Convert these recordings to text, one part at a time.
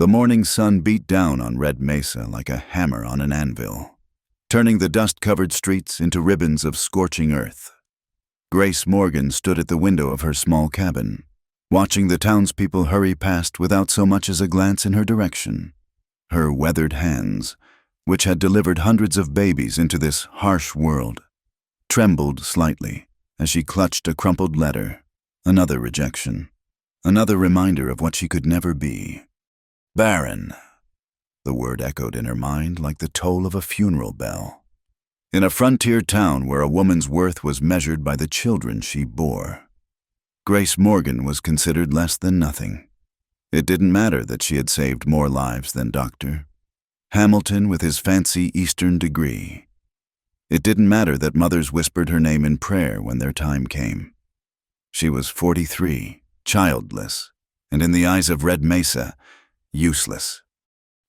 The morning sun beat down on Red Mesa like a hammer on an anvil, turning the dust-covered streets into ribbons of scorching earth. Grace Morgan stood at the window of her small cabin, watching the townspeople hurry past without so much as a glance in her direction. Her weathered hands, which had delivered hundreds of babies into this harsh world, trembled slightly as she clutched a crumpled letter. Another rejection, another reminder of what she could never be. Barren. The word echoed in her mind like the toll of a funeral bell. In a frontier town where a woman's worth was measured by the children she bore, Grace Morgan was considered less than nothing. It didn't matter that she had saved more lives than Dr. Hamilton with his fancy Eastern degree. It didn't matter that mothers whispered her name in prayer when their time came. She was 43, childless, and in the eyes of Red Mesa, useless.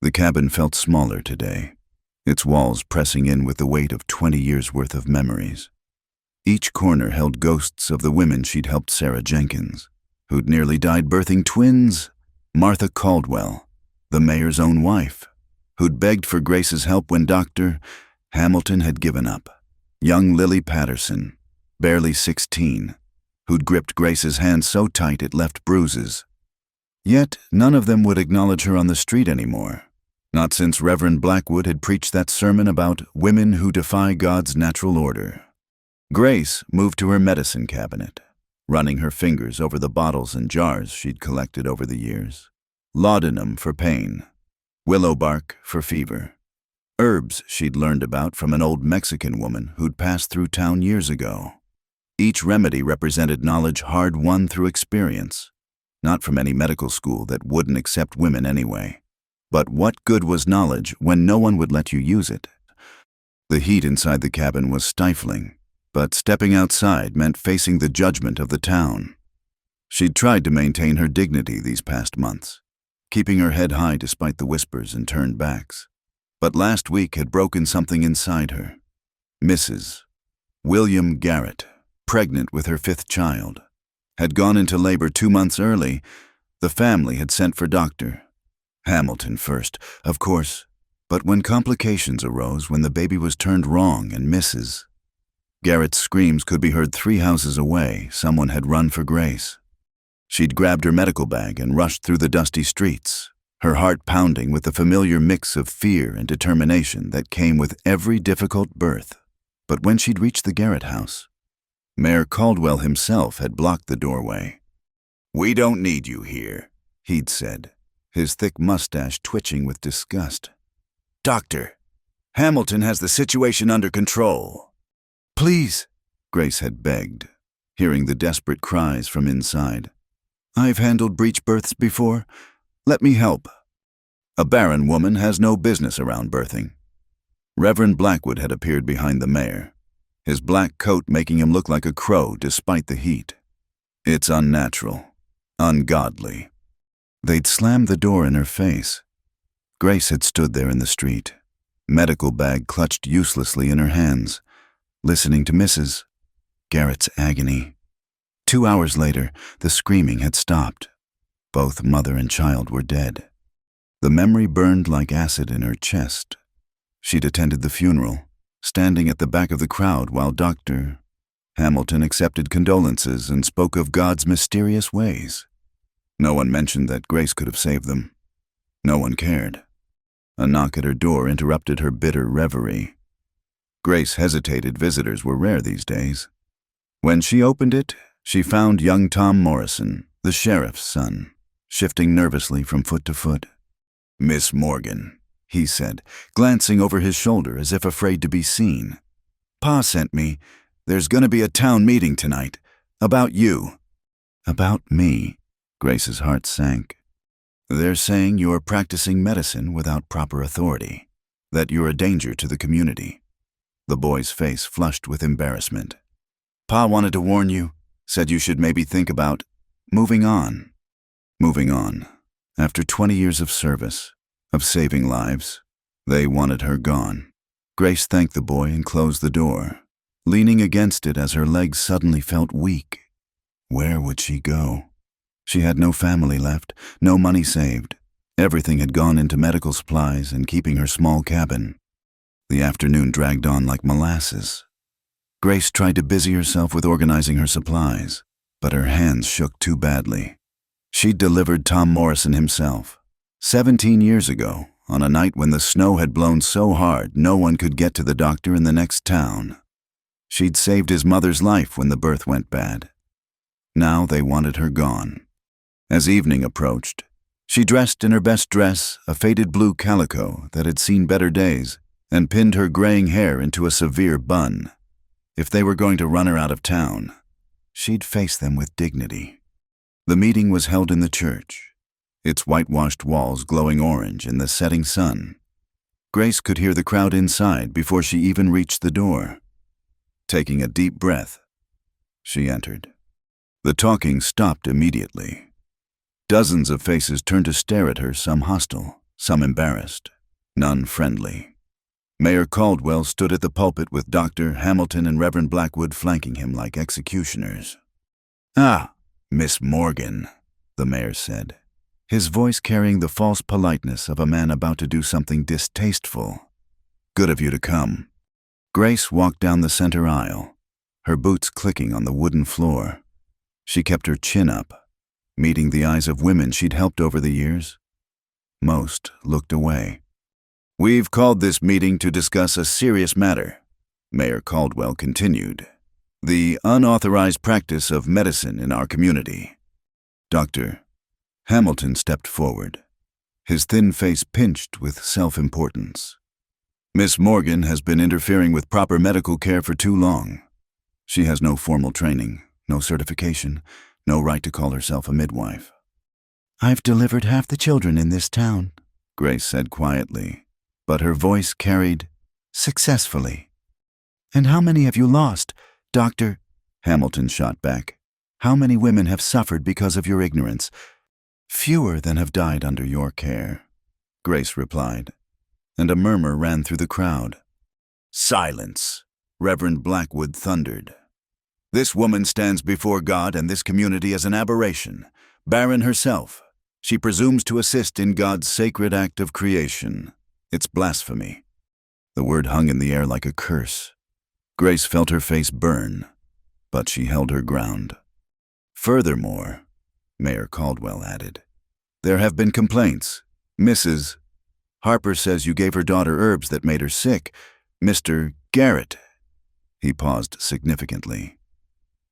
The cabin felt smaller today, its walls pressing in with the weight of 20 years' worth of memories. Each corner held ghosts of the women she'd helped. Sarah Jenkins, who'd nearly died birthing twins; Martha Caldwell, the mayor's own wife, who'd begged for Grace's help when Dr. Hamilton had given up; young Lily Patterson, barely 16, who'd gripped Grace's hand so tight it left bruises. Yet none of them would acknowledge her on the street anymore, not since Reverend Blackwood had preached that sermon about women who defy God's natural order. Grace moved to her medicine cabinet, running her fingers over the bottles and jars she'd collected over the years. Laudanum for pain, willow bark for fever, herbs she'd learned about from an old Mexican woman who'd passed through town years ago. Each remedy represented knowledge hard-won through experience, not from any medical school that wouldn't accept women anyway. But what good was knowledge when no one would let you use it? The heat inside the cabin was stifling, but stepping outside meant facing the judgment of the town. She'd tried to maintain her dignity these past months, keeping her head high despite the whispers and turned backs. But last week had broken something inside her. Mrs. William Garrett, pregnant with her 5th child, had gone into labor 2 months early. The family had sent for Dr. Hamilton first, of course, but when complications arose when the baby was turned wrong and Mrs. Garrett's screams could be heard 3 houses away, someone had run for Grace. She'd grabbed her medical bag and rushed through the dusty streets, her heart pounding with the familiar mix of fear and determination that came with every difficult birth. But when she'd reached the Garrett house, Mayor Caldwell himself had blocked the doorway. "We don't need you here," he'd said, his thick mustache twitching with disgust. "Doctor, Hamilton has the situation under control." "Please," Grace had begged, hearing the desperate cries from inside. "I've handled breech births before. Let me help." A Barren woman has no business around birthing. Reverend Blackwood had appeared behind the mayor, his black coat making him look like a crow despite the heat. "It's unnatural, ungodly." They'd slammed the door in her face. Grace had stood there in the street, medical bag clutched uselessly in her hands, listening to Mrs. Garrett's agony. 2 hours later, the screaming had stopped. Both mother and child were dead. The memory burned like acid in her chest. She'd attended the funeral, standing at the back of the crowd while Dr. Hamilton accepted condolences and spoke of God's mysterious ways. No one mentioned that Grace could have saved them. No one cared. A knock at her door interrupted her bitter reverie. Grace hesitated. Visitors were rare these days. When she opened it, she found young Tom Morrison, the sheriff's son, shifting nervously from foot to foot. "Miss Morgan," he said, glancing over his shoulder as if afraid to be seen. "Pa sent me. There's gonna be a town meeting tonight. About you." "About me?" Grace's heart sank. "They're saying you're practicing medicine without proper authority, that you're a danger to the community." The boy's face flushed with embarrassment. "Pa wanted to warn you, said you should maybe think about moving on." Moving on. After 20 years of service, of saving lives, they wanted her gone. Grace thanked the boy and closed the door, leaning against it as her legs suddenly felt weak. Where would she go? She had no family left, no money saved, Everything had gone into medical supplies and keeping her small cabin. The afternoon dragged on like molasses. Grace tried to busy herself with organizing her supplies, but her hands shook too badly. She'd delivered Tom Morrison himself, 17 years ago, on a night when the snow had blown so hard no one could get to the doctor in the next town. She'd saved his mother's life when the birth went bad. Now they wanted her gone. As evening approached, she dressed in her best dress, a faded blue calico that had seen better days, and pinned her graying hair into a severe bun. If they were going to run her out of town, she'd face them with dignity. The meeting was held in the church, its whitewashed walls glowing orange in the setting sun. Grace could hear the crowd inside before she even reached the door. Taking a deep breath, she entered. The talking stopped immediately. Dozens of faces turned to stare at her, some hostile, some embarrassed, none friendly. Mayor Caldwell stood at the pulpit with Dr. Hamilton and Reverend Blackwood flanking him like executioners. "Ah, Miss Morgan," the mayor said, his voice carrying the false politeness of a man about to do something distasteful. "Good of you to come." Grace walked down the center aisle, her boots clicking on the wooden floor. She kept her chin up, meeting the eyes of women she'd helped over the years. Most looked away. "We've called this meeting to discuss a serious matter," Mayor Caldwell continued. "The unauthorized practice of medicine in our community." Dr. Hamilton stepped forward, his thin face pinched with self-importance. "Miss Morgan has been interfering with proper medical care for too long. She has no formal training, no certification, no right to call herself a midwife." "I've delivered half the children in this town," Grace said quietly, but her voice carried successfully. "And how many have you lost, Dr. Hamilton shot back. "How many women have suffered because of your ignorance?" "Fewer than have died under your care," Grace replied, and a murmur ran through the crowd. "Silence," Reverend Blackwood thundered. "This woman stands before God and this community as an aberration. Barren herself. She presumes to assist in God's sacred act of creation. It's blasphemy." The word hung in the air like a curse. Grace felt her face burn, but she held her ground. "Furthermore," Mayor Caldwell added, "there have been complaints. Mrs. Harper says you gave her daughter herbs that made her sick. Mr. Garrett," he paused significantly,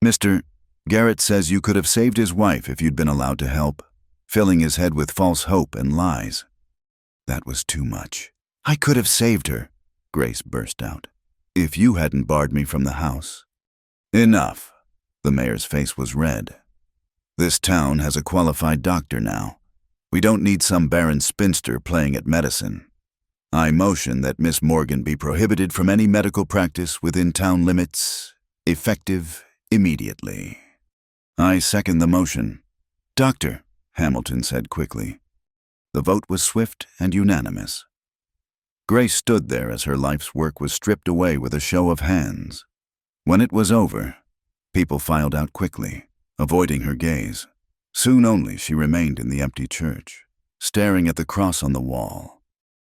"Mr. Garrett says you could have saved his wife if you'd been allowed to help, filling his head with false hope and lies." That was too much. "I could have saved her," Grace burst out, "if you hadn't barred me from the house." "Enough." The mayor's face was red. "This town has a qualified doctor now. We don't need some barren spinster playing at medicine. I motion that Miss Morgan be prohibited from any medical practice within town limits, effective immediately." "I second the motion." "Doctor," Hamilton said quickly. The vote was swift and unanimous. Grace stood there as her life's work was stripped away with a show of hands. When it was over, people filed out quickly, avoiding her gaze. Soon only she remained in the empty church, staring at the cross on the wall.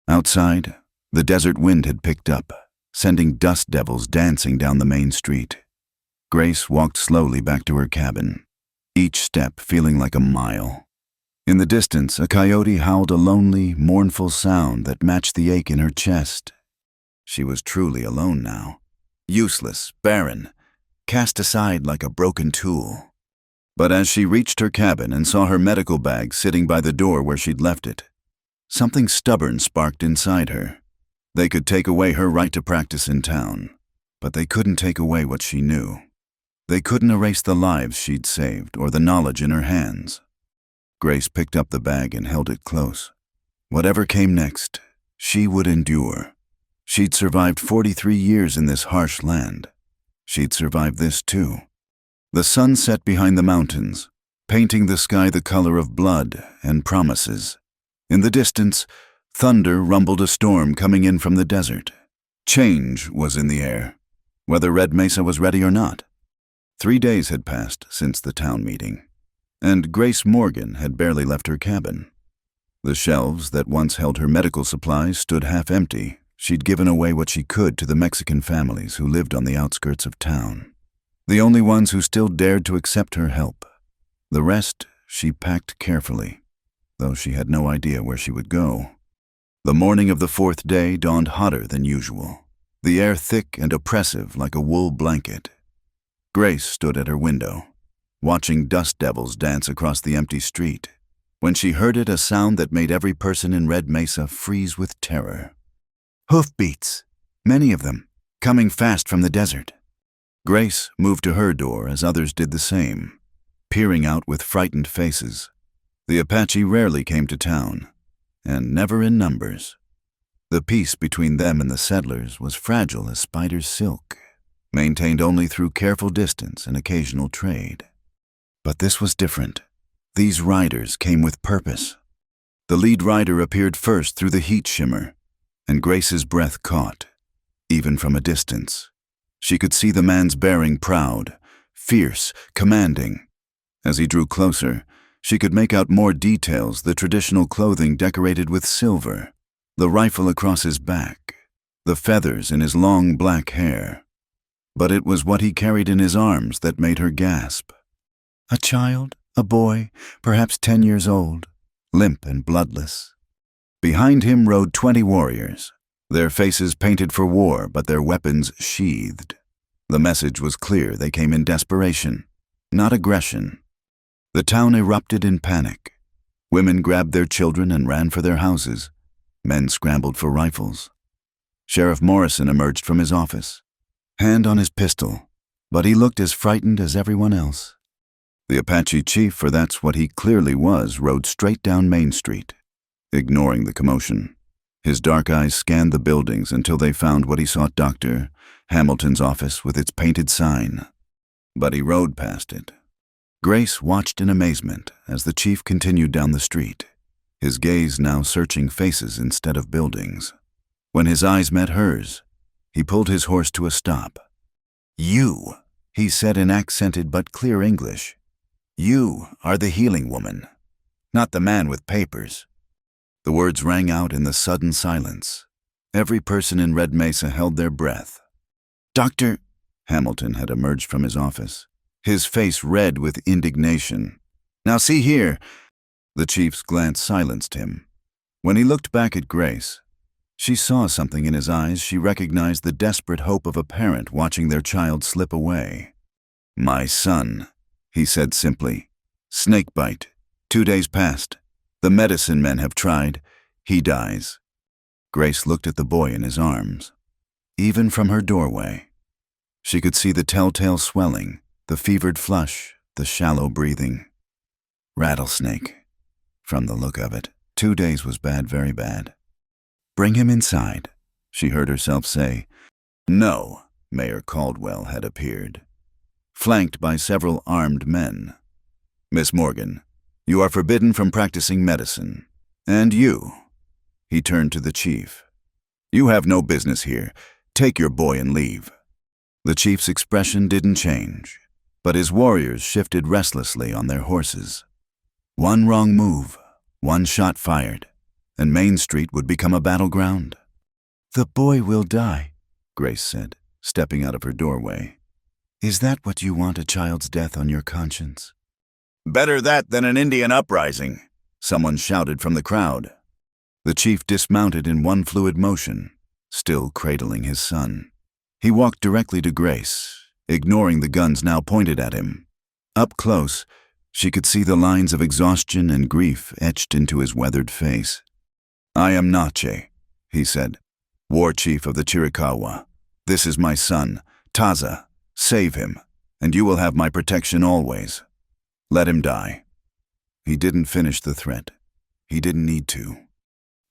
Outside, the desert wind had picked up, sending dust devils dancing down the main street. Grace walked slowly back to her cabin, each step feeling like a mile. In the distance, a coyote howled a lonely, mournful sound that matched the ache in her chest. She was truly alone now, useless, barren, cast aside like a broken tool. But as she reached her cabin and saw her medical bag sitting by the door where she'd left it, something stubborn sparked inside her. They could take away her right to practice in town, but they couldn't take away what she knew. They couldn't erase the lives she'd saved or the knowledge in her hands. Grace picked up the bag and held it close. Whatever came next, she would endure. She'd survived 43 years in this harsh land. She'd survive this too. The sun set behind the mountains, painting the sky the color of blood and promises. In the distance, thunder rumbled a storm coming in from the desert. Change was in the air, whether Red Mesa was ready or not. 3 days had passed since the town meeting, and Grace Morgan had barely left her cabin. The shelves that once held her medical supplies stood half empty. She'd given away what she could to the Mexican families who lived on the outskirts of town, the only ones who still dared to accept her help. The rest she packed carefully, though she had no idea where she would go. The morning of the fourth day dawned hotter than usual, the air thick and oppressive like a wool blanket. Grace stood at her window, watching dust devils dance across the empty street, when she heard a sound that made every person in Red Mesa freeze with terror. Hoofbeats, many of them, coming fast from the desert. Grace moved to her door as others did the same, peering out with frightened faces. The Apache rarely came to town, and never in numbers. The peace between them and the settlers was fragile as spider's silk, maintained only through careful distance and occasional trade. But this was different. These riders came with purpose. The lead rider appeared first through the heat shimmer, and Grace's breath caught, even from a distance. She could see the man's bearing proud, fierce, commanding. As he drew closer, she could make out more details, the traditional clothing decorated with silver, the rifle across his back, the feathers in his long black hair. But it was what he carried in his arms that made her gasp. A child, a boy, perhaps 10 years old, limp and bloodless. Behind him rode 20 warriors, their faces painted for war but their weapons sheathed. The message was clear: they came in desperation, not aggression. The town erupted in panic. Women grabbed their children and ran for their houses. Men scrambled for rifles. Sheriff Morrison emerged from his office, hand on his pistol, but he looked as frightened as everyone else. The Apache chief, for that's what he clearly was, rode straight down Main Street, ignoring the commotion. His dark eyes scanned the buildings until they found what he sought: Dr. Hamilton's office with its painted sign. But he rode past it. Grace watched in amazement as the chief continued down the street, his gaze now searching faces instead of buildings. When his eyes met hers, he pulled his horse to a stop. "You," he said in accented but clear English. "You are the healing woman, not the man with papers." The words rang out in the sudden silence. Every person in Red Mesa held their breath. "Dr." Hamilton had emerged from his office, his face red with indignation. "Now see here." The chief's glance silenced him. When he looked back at Grace, she saw something in his eyes. She recognized the desperate hope of a parent watching their child slip away. "My son," he said simply. "Snake bite. 2 days past. The medicine men have tried. He dies." Grace looked at the boy in his arms. Even from her doorway, she could see the telltale swelling, the fevered flush, the shallow breathing. Rattlesnake. From the look of it, 2 days was bad, very bad. "Bring him inside," she heard herself say. No, Mayor Caldwell had appeared, flanked by several armed men. "Miss Morgan, you are forbidden from practicing medicine. And you," he turned to the chief, "you have no business here. Take your boy and leave." The chief's expression didn't change, but his warriors shifted restlessly on their horses. One wrong move, one shot fired, and Main Street would become a battleground. "The boy will die," Grace said, stepping out of her doorway. "Is that what you want, a child's death on your conscience?" "Better that than an Indian uprising," someone shouted from the crowd. The chief dismounted in one fluid motion, still cradling his son. He walked directly to Grace, ignoring the guns now pointed at him. Up close, she could see the lines of exhaustion and grief etched into his weathered face. "I am Nache," he said, "war chief of the Chiricahua. This is my son, Taza. Save him, and you will have my protection always. Let him die." He didn't finish the threat. He didn't need to.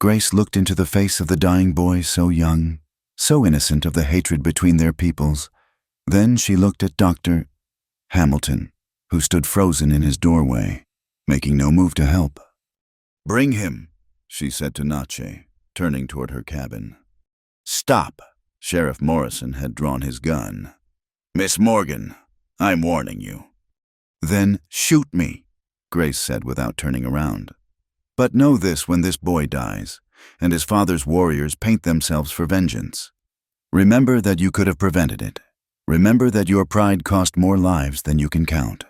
Grace looked into the face of the dying boy, so young, so innocent of the hatred between their peoples. Then she looked at Dr. Hamilton, who stood frozen in his doorway, making no move to help. "Bring him," she said to Nache, turning toward her cabin. "Stop." Sheriff Morrison had drawn his gun. "Miss Morgan, I'm warning you." "Then shoot me," Grace said without turning around. But know this: when this boy dies, and his father's warriors paint themselves for vengeance, remember that you could have prevented it. Remember that your pride cost more lives than you can count."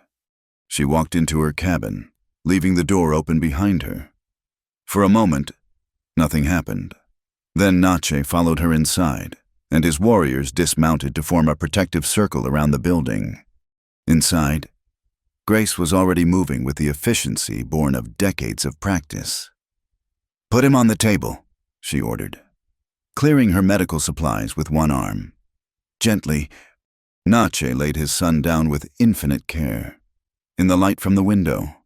She walked into her cabin, leaving the door open behind her. For a moment, nothing happened. Then Nache followed her inside, and his warriors dismounted to form a protective circle around the building. Inside, Grace was already moving with the efficiency born of decades of practice. "Put him on the table," she ordered, clearing her medical supplies with one arm. Gently, Nache laid his son down with infinite care. In the light from the window,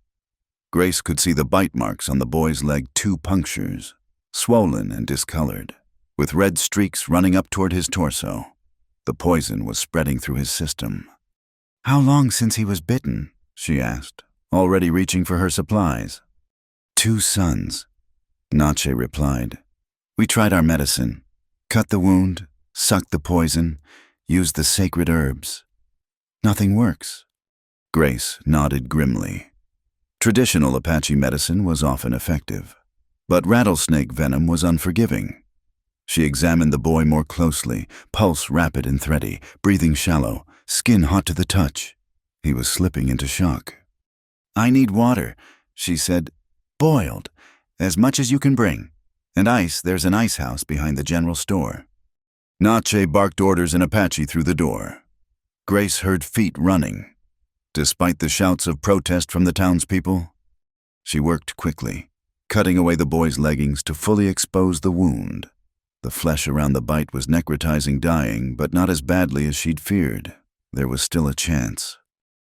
Grace could see the bite marks on the boy's leg, 2 punctures, swollen and discolored, with red streaks running up toward his torso. The poison was spreading through his system. "How long since he was bitten?" she asked, already reaching for her supplies. "2 sons," Nache replied. "We tried our medicine, cut the wound, sucked the poison, used the sacred herbs. Nothing works." Grace nodded grimly. Traditional Apache medicine was often effective, but rattlesnake venom was unforgiving. She examined the boy more closely, pulse rapid and thready, breathing shallow, skin hot to the touch. He was slipping into shock. "I need water," she said. "Boiled, as much as you can bring. And ice, there's an ice house behind the general store." Nache barked orders in Apache through the door. Grace heard feet running. Despite the shouts of protest from the townspeople, she worked quickly, cutting away the boy's leggings to fully expose the wound. The flesh around the bite was necrotizing, dying, but not as badly as she'd feared. There was still a chance.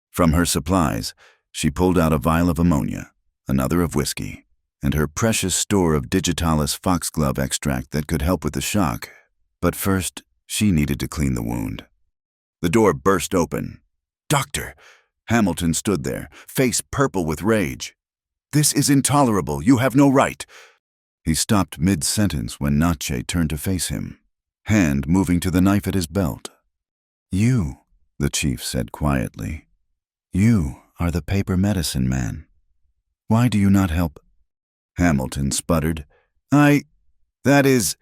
From her supplies, she pulled out a vial of ammonia, another of whiskey, and her precious store of digitalis foxglove extract that could help with the shock. But first, she needed to clean the wound. The door burst open. "Doctor!" Hamilton stood there, face purple with rage. "This is intolerable. You have no right." He stopped mid-sentence when Nache turned to face him, hand moving to the knife at his belt. "You," the chief said quietly, "you are the paper medicine man. Why do you not help?" Hamilton sputtered. That is,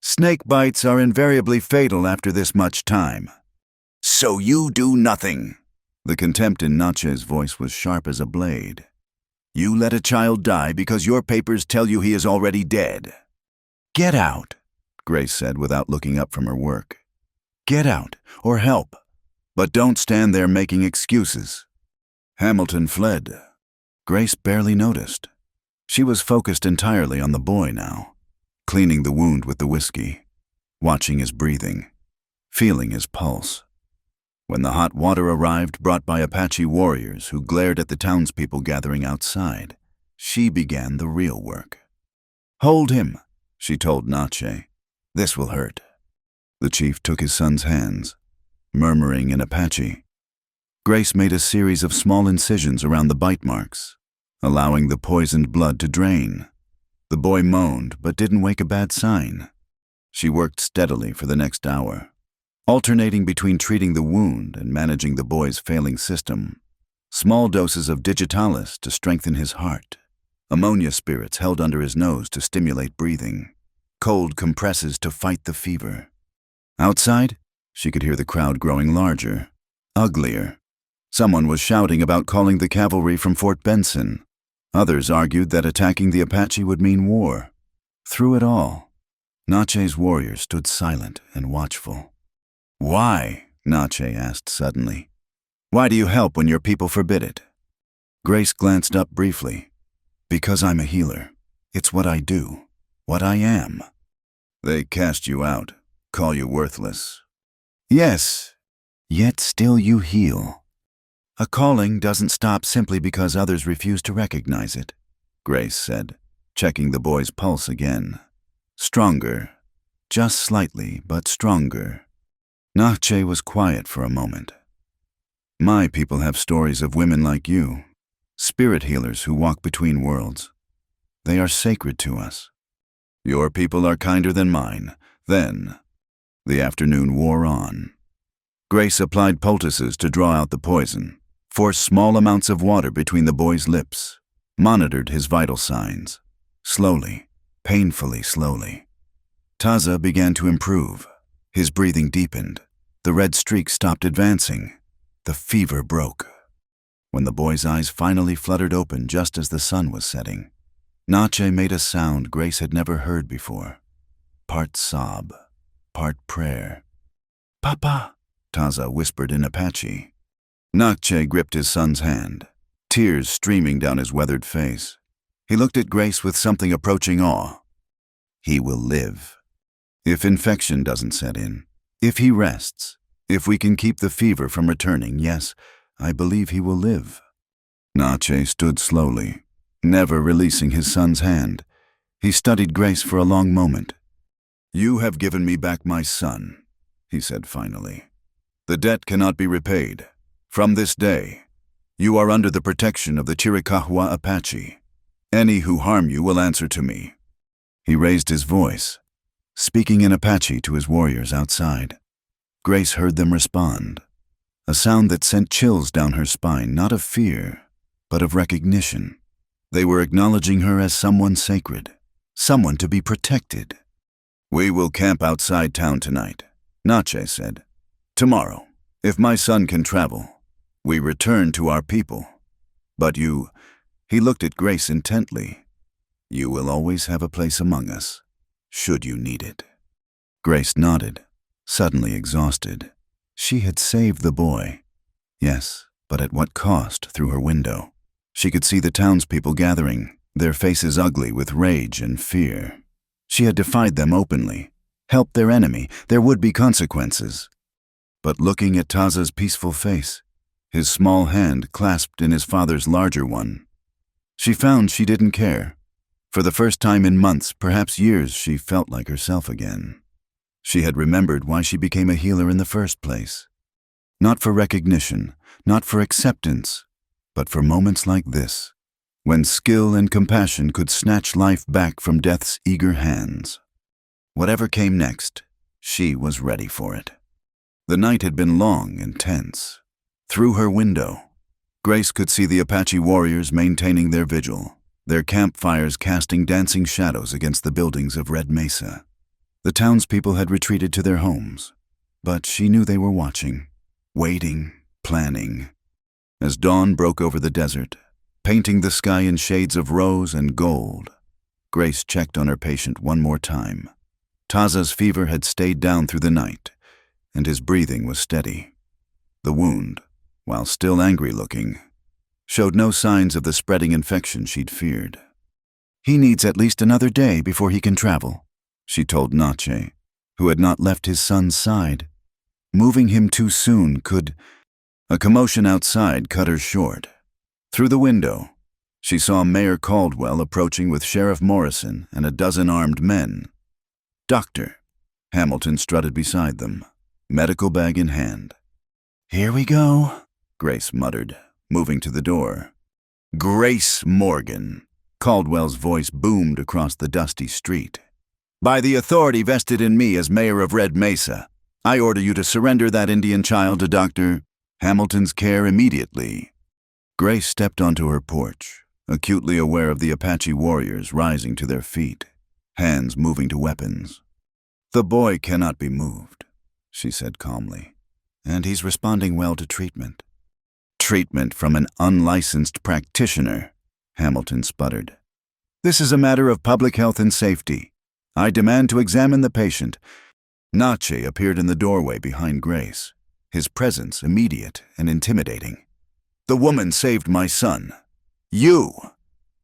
snake bites are invariably fatal after this much time." "So you do nothing." The contempt in Nache's voice was sharp as a blade. "You let a child die because your papers tell you he is already dead." "Get out," Grace said without looking up from her work. "Get out, or help. But don't stand there making excuses." Hamilton fled. Grace barely noticed. She was focused entirely on the boy now, cleaning the wound with the whiskey, watching his breathing, feeling his pulse. When the hot water arrived, brought by Apache warriors who glared at the townspeople gathering outside, she began the real work. "Hold him," she told Nache. "This will hurt." The chief took his son's hands, murmuring in Apache. Grace made a series of small incisions around the bite marks, allowing the poisoned blood to drain. The boy moaned, but didn't wake a bad sign. She worked steadily for the next hour, alternating between treating the wound and managing the boy's failing system. Small doses of digitalis to strengthen his heart, ammonia spirits held under his nose to stimulate breathing, cold compresses to fight the fever. Outside, she could hear the crowd growing larger, uglier. Someone was shouting about calling the cavalry from Fort Benson. Others argued that attacking the Apache would mean war. Through it all, Nache's warriors stood silent and watchful. "Why?" Nache asked suddenly. "Why do you help when your people forbid it?" Grace glanced up briefly. "Because I'm a healer. It's what I do, what I am." "They cast you out, call you worthless." "Yes, yet still you heal. A calling doesn't stop simply because others refuse to recognize it," Grace said, checking the boy's pulse again. Stronger, just slightly, but stronger. Nache was quiet for a moment. "My people have stories of women like you, spirit healers who walk between worlds. They are sacred to us. Your people are kinder than mine." Then, the afternoon wore on. Grace applied poultices to draw out the poison, forced small amounts of water between the boy's lips, monitored his vital signs, slowly, painfully slowly. Taza began to improve. His breathing deepened. The red streak stopped advancing. The fever broke. When the boy's eyes finally fluttered open just as the sun was setting, Nache made a sound Grace had never heard before. Part sob, part prayer. "Papa," Taza whispered in Apache. Nache gripped his son's hand, tears streaming down his weathered face. He looked at Grace with something approaching awe. He will live. If infection doesn't set in, if he rests, if we can keep the fever from returning, yes, I believe he will live. Nache stood slowly, never releasing his son's hand. He studied Grace for a long moment. "You have given me back my son," he said finally. "The debt cannot be repaid. From this day, you are under the protection of the Chiricahua Apache. Any who harm you will answer to me." He raised his voice, speaking in Apache to his warriors outside. Grace heard them respond, a sound that sent chills down her spine, not of fear, but of recognition. They were acknowledging her as someone sacred, someone to be protected. "We will camp outside town tonight," Nache said. "Tomorrow, if my son can travel, we return to our people. But you," he looked at Grace intently, "you will always have a place among us, should you need it." Grace nodded, suddenly exhausted. She had saved the boy. Yes, but at what cost through her window? She could see the townspeople gathering, their faces ugly with rage and fear. She had defied them openly, helped their enemy. There would be consequences. But looking at Taza's peaceful face, his small hand clasped in his father's larger one, she found she didn't care. For the first time in months, perhaps years, she felt like herself again. She had remembered why she became a healer in the first place. Not for recognition, not for acceptance, but for moments like this, when skill and compassion could snatch life back from death's eager hands. Whatever came next, she was ready for it. The night had been long and tense. Through her window, Grace could see the Apache warriors maintaining their vigil, their campfires casting dancing shadows against the buildings of Red Mesa. The townspeople had retreated to their homes, but she knew they were watching, waiting, planning. As dawn broke over the desert, painting the sky in shades of rose and gold, Grace checked on her patient one more time. Taza's fever had stayed down through the night, and his breathing was steady. The wound, while still angry-looking, showed no signs of the spreading infection she'd feared. "He needs at least another day before he can travel," she told Nache, who had not left his son's side. Moving him too soon could... A commotion outside cut her short. Through the window, she saw Mayor Caldwell approaching with Sheriff Morrison and a dozen armed men. "Doctor," Hamilton strutted beside them, medical bag in hand. "Here we go," Grace muttered, moving to the door. "Grace Morgan," Caldwell's voice boomed across the dusty street. "By the authority vested in me as mayor of Red Mesa, I order you to surrender that Indian child to Dr. Hamilton's care immediately." Grace stepped onto her porch, acutely aware of the Apache warriors rising to their feet, hands moving to weapons. "The boy cannot be moved," she said calmly, "and he's responding well to treatment." "Treatment from an unlicensed practitioner," Hamilton sputtered. "This is a matter of public health and safety. I demand to examine the patient." Nache appeared in the doorway behind Grace, his presence immediate and intimidating. "The woman saved my son. You!"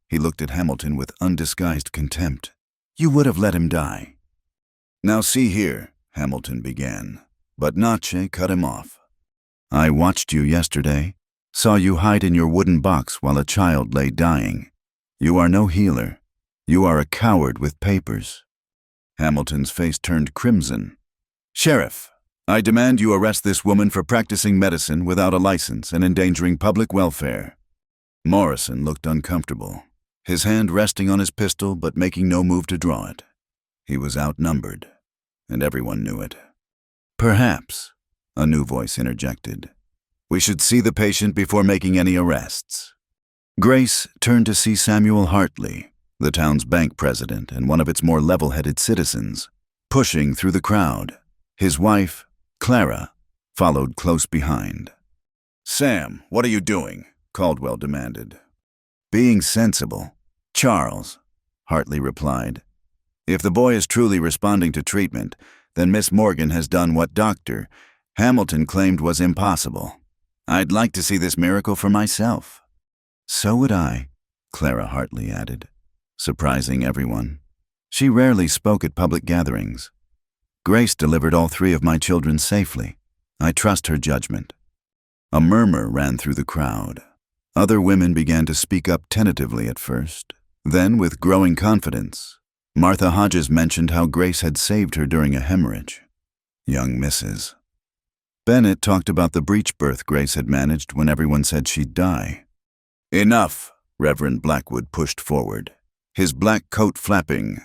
He looked at Hamilton with undisguised contempt. "You would have let him die." "Now see here," Hamilton began, but Nache cut him off. "I watched you yesterday, saw you hide in your wooden box while a child lay dying. You are no healer. You are a coward with papers." Hamilton's face turned crimson. "Sheriff, I demand you arrest this woman for practicing medicine without a license and endangering public welfare." Morrison looked uncomfortable, his hand resting on his pistol but making no move to draw it. He was outnumbered, and everyone knew it. "Perhaps," a new voice interjected, "we should see the patient before making any arrests." Grace turned to see Samuel Hartley, the town's bank president and one of its more level-headed citizens, pushing through the crowd. His wife, Clara, followed close behind. "Sam, what are you doing?" Caldwell demanded. "Being sensible, Charles," Hartley replied. "If the boy is truly responding to treatment, then Miss Morgan has done what Dr. Hamilton claimed was impossible. I'd like to see this miracle for myself." "So would I," Clara Hartley added, surprising everyone. She rarely spoke at public gatherings. "Grace delivered all 3 of my children safely. I trust her judgment." A murmur ran through the crowd. Other women began to speak up tentatively at first. Then, with growing confidence, Martha Hodges mentioned how Grace had saved her during a hemorrhage. Young Mrs. Bennett talked about the breech birth Grace had managed when everyone said she'd die. "Enough," Reverend Blackwood pushed forward, his black coat flapping.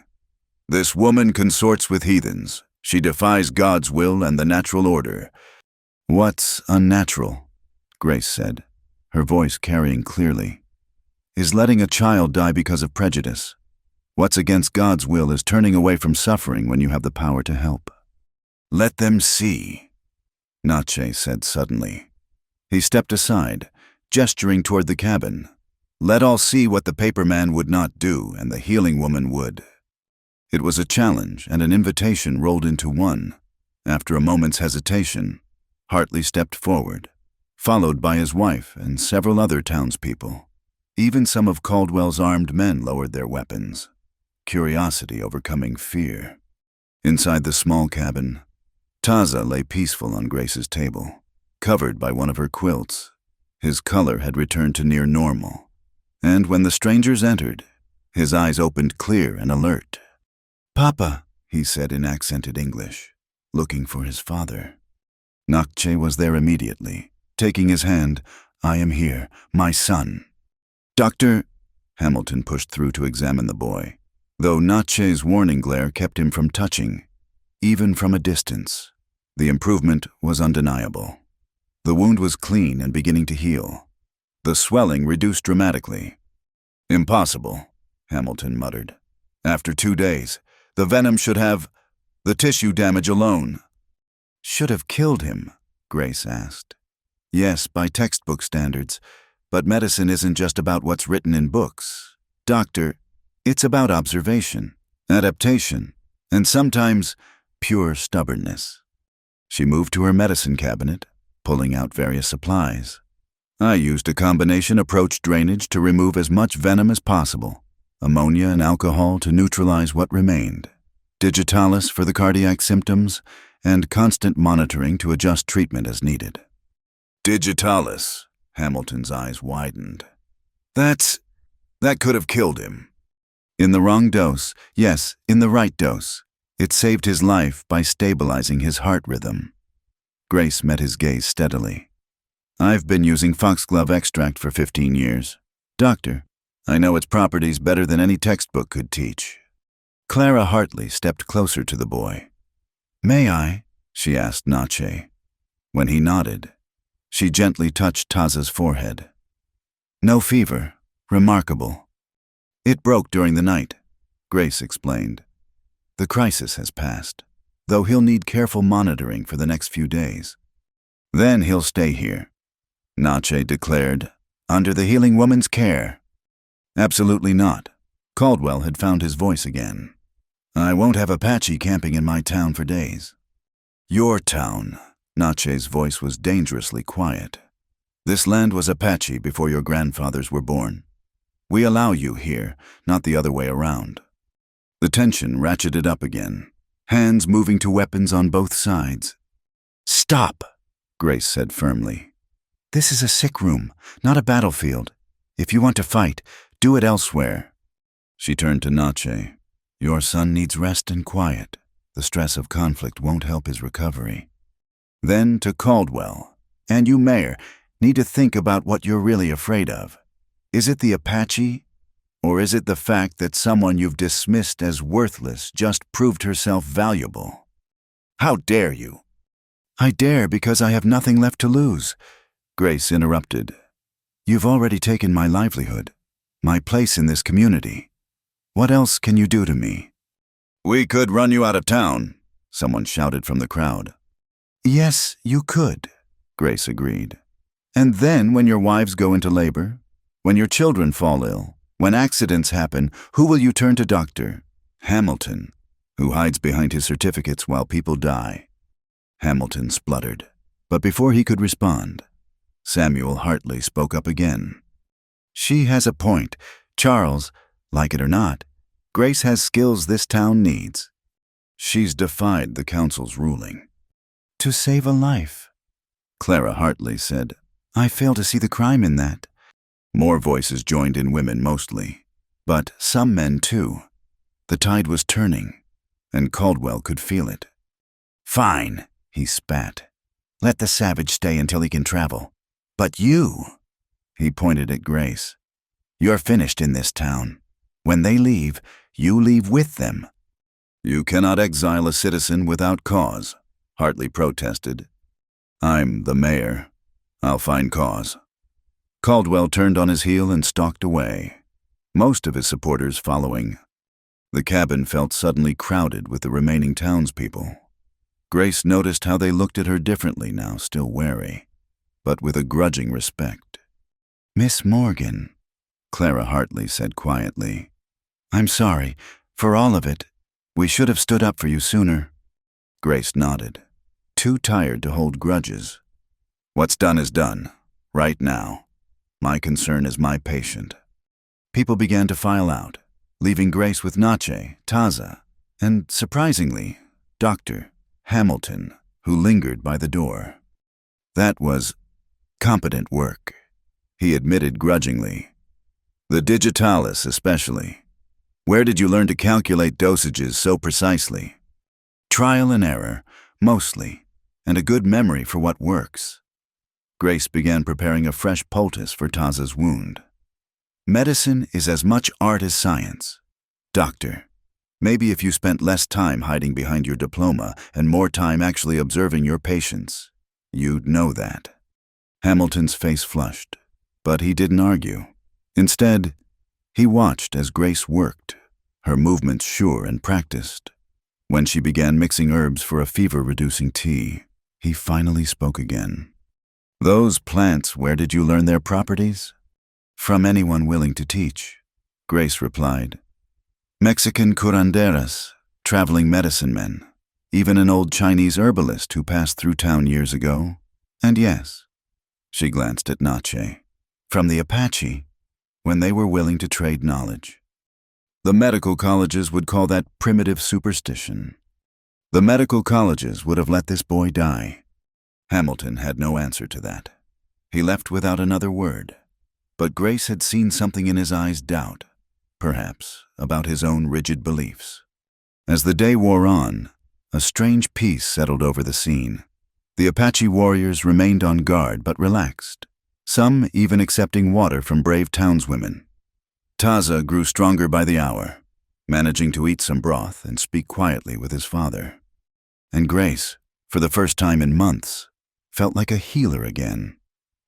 "This woman consorts with heathens. She defies God's will and the natural order." "What's unnatural?" Grace said, her voice carrying clearly. "Is letting a child die because of prejudice. What's against God's will is turning away from suffering when you have the power to help." "Let them see," Nache said suddenly. He stepped aside, gesturing toward the cabin. "Let all see what the paper man would not do and the healing woman would." It was a challenge and an invitation rolled into one. After a moment's hesitation, Hartley stepped forward, followed by his wife and several other townspeople. Even some of Caldwell's armed men lowered their weapons, curiosity overcoming fear. Inside the small cabin, Taza lay peaceful on Grace's table, covered by one of her quilts. His color had returned to near normal, and when the strangers entered, his eyes opened clear and alert. "Papa," he said in accented English, looking for his father. Nakche was there immediately, taking his hand. "I am here, my son." "Doctor," Hamilton pushed through to examine the boy, though Nakche's warning glare kept him from touching, even from a distance. The improvement was undeniable. The wound was clean and beginning to heal. The swelling reduced dramatically. "Impossible," Hamilton muttered. "After 2 days, the venom should have the tissue damage alone." "Should have killed him?" Grace asked. "Yes, by textbook standards, but medicine isn't just about what's written in books. Doctor, it's about observation, adaptation, and sometimes pure stubbornness." She moved to her medicine cabinet, pulling out various supplies. "I used a combination approach drainage to remove as much venom as possible, ammonia and alcohol to neutralize what remained, digitalis for the cardiac symptoms, and constant monitoring to adjust treatment as needed." "Digitalis," Hamilton's eyes widened. That could have killed him." "In the wrong dose, yes, in the right dose. It saved his life by stabilizing his heart rhythm." Grace met his gaze steadily. "I've been using foxglove extract for 15 years. Doctor, I know its properties better than any textbook could teach." Clara Hartley stepped closer to the boy. "May I?" she asked Nache. When he nodded, she gently touched Taza's forehead. "No fever. Remarkable." "It broke during the night," Grace explained. "The crisis has passed, though he'll need careful monitoring for the next few days. Then he'll stay here," Nache declared, "under the healing woman's care." "Absolutely not." Caldwell had found his voice again. "I won't have Apache camping in my town for days." "Your town," Nache's voice was dangerously quiet. "This land was Apache before your grandfathers were born. We allow you here, not the other way around." The tension ratcheted up again, hands moving to weapons on both sides. "Stop," Grace said firmly. "This is a sick room, not a battlefield. If you want to fight, do it elsewhere." She turned to Nache. "Your son needs rest and quiet. The stress of conflict won't help his recovery." Then to Caldwell. "And you, Mayor, need to think about what you're really afraid of. Is it the Apache? Or is it the fact that someone you've dismissed as worthless just proved herself valuable?" "How dare you?" "I dare because I have nothing left to lose," Grace interrupted. "You've already taken my livelihood, my place in this community. What else can you do to me?" "We could run you out of town," someone shouted from the crowd. "Yes, you could," Grace agreed. "And then when your wives go into labor, when your children fall ill, when accidents happen, who will you turn to? Dr. Hamilton, who hides behind his certificates while people die." Hamilton spluttered, but before he could respond, Samuel Hartley spoke up again. "She has a point. Charles, like it or not, Grace has skills this town needs. She's defied the council's ruling." "To save a life," Clara Hartley said. "I fail to see the crime in that." More voices joined in, women mostly, but some men too. The tide was turning, and Caldwell could feel it. "Fine," he spat. "Let the savage stay until he can travel. But you," he pointed at Grace, "you're finished in this town. When they leave, you leave with them." "You cannot exile a citizen without cause," Hartley protested. "I'm the mayor. I'll find cause." Caldwell turned on his heel and stalked away, most of his supporters following. The cabin felt suddenly crowded with the remaining townspeople. Grace noticed how they looked at her differently now, still wary, but with a grudging respect. "Miss Morgan," Clara Hartley said quietly, "I'm sorry. For all of it, we should have stood up for you sooner." Grace nodded, too tired to hold grudges. "What's done is done, right now. My concern is my patient." People began to file out, leaving Grace with Nache, Taza, and, surprisingly, Dr. Hamilton, who lingered by the door. "That was competent work," he admitted grudgingly. "The digitalis especially. Where did you learn to calculate dosages so precisely?" "Trial and error, mostly, and a good memory for what works." Grace began preparing a fresh poultice for Taza's wound. "Medicine is as much art as science. Doctor, maybe if you spent less time hiding behind your diploma and more time actually observing your patients, you'd know that." Hamilton's face flushed, but he didn't argue. Instead, he watched as Grace worked, her movements sure and practiced. When she began mixing herbs for a fever-reducing tea, he finally spoke again. "Those plants, where did you learn their properties?" "From anyone willing to teach," Grace replied. "Mexican curanderas, traveling medicine men, even an old Chinese herbalist who passed through town years ago. And yes," she glanced at Nache, "from the Apache, when they were willing to trade knowledge." The medical colleges would call that primitive superstition. The medical colleges would have let this boy die. Hamilton had no answer to that. He left without another word, but Grace had seen something in his eyes, doubt, perhaps, about his own rigid beliefs. As the day wore on, a strange peace settled over the scene. The Apache warriors remained on guard but relaxed, some even accepting water from brave townswomen. Taza grew stronger by the hour, managing to eat some broth and speak quietly with his father. And Grace, for the first time in months, felt like a healer again.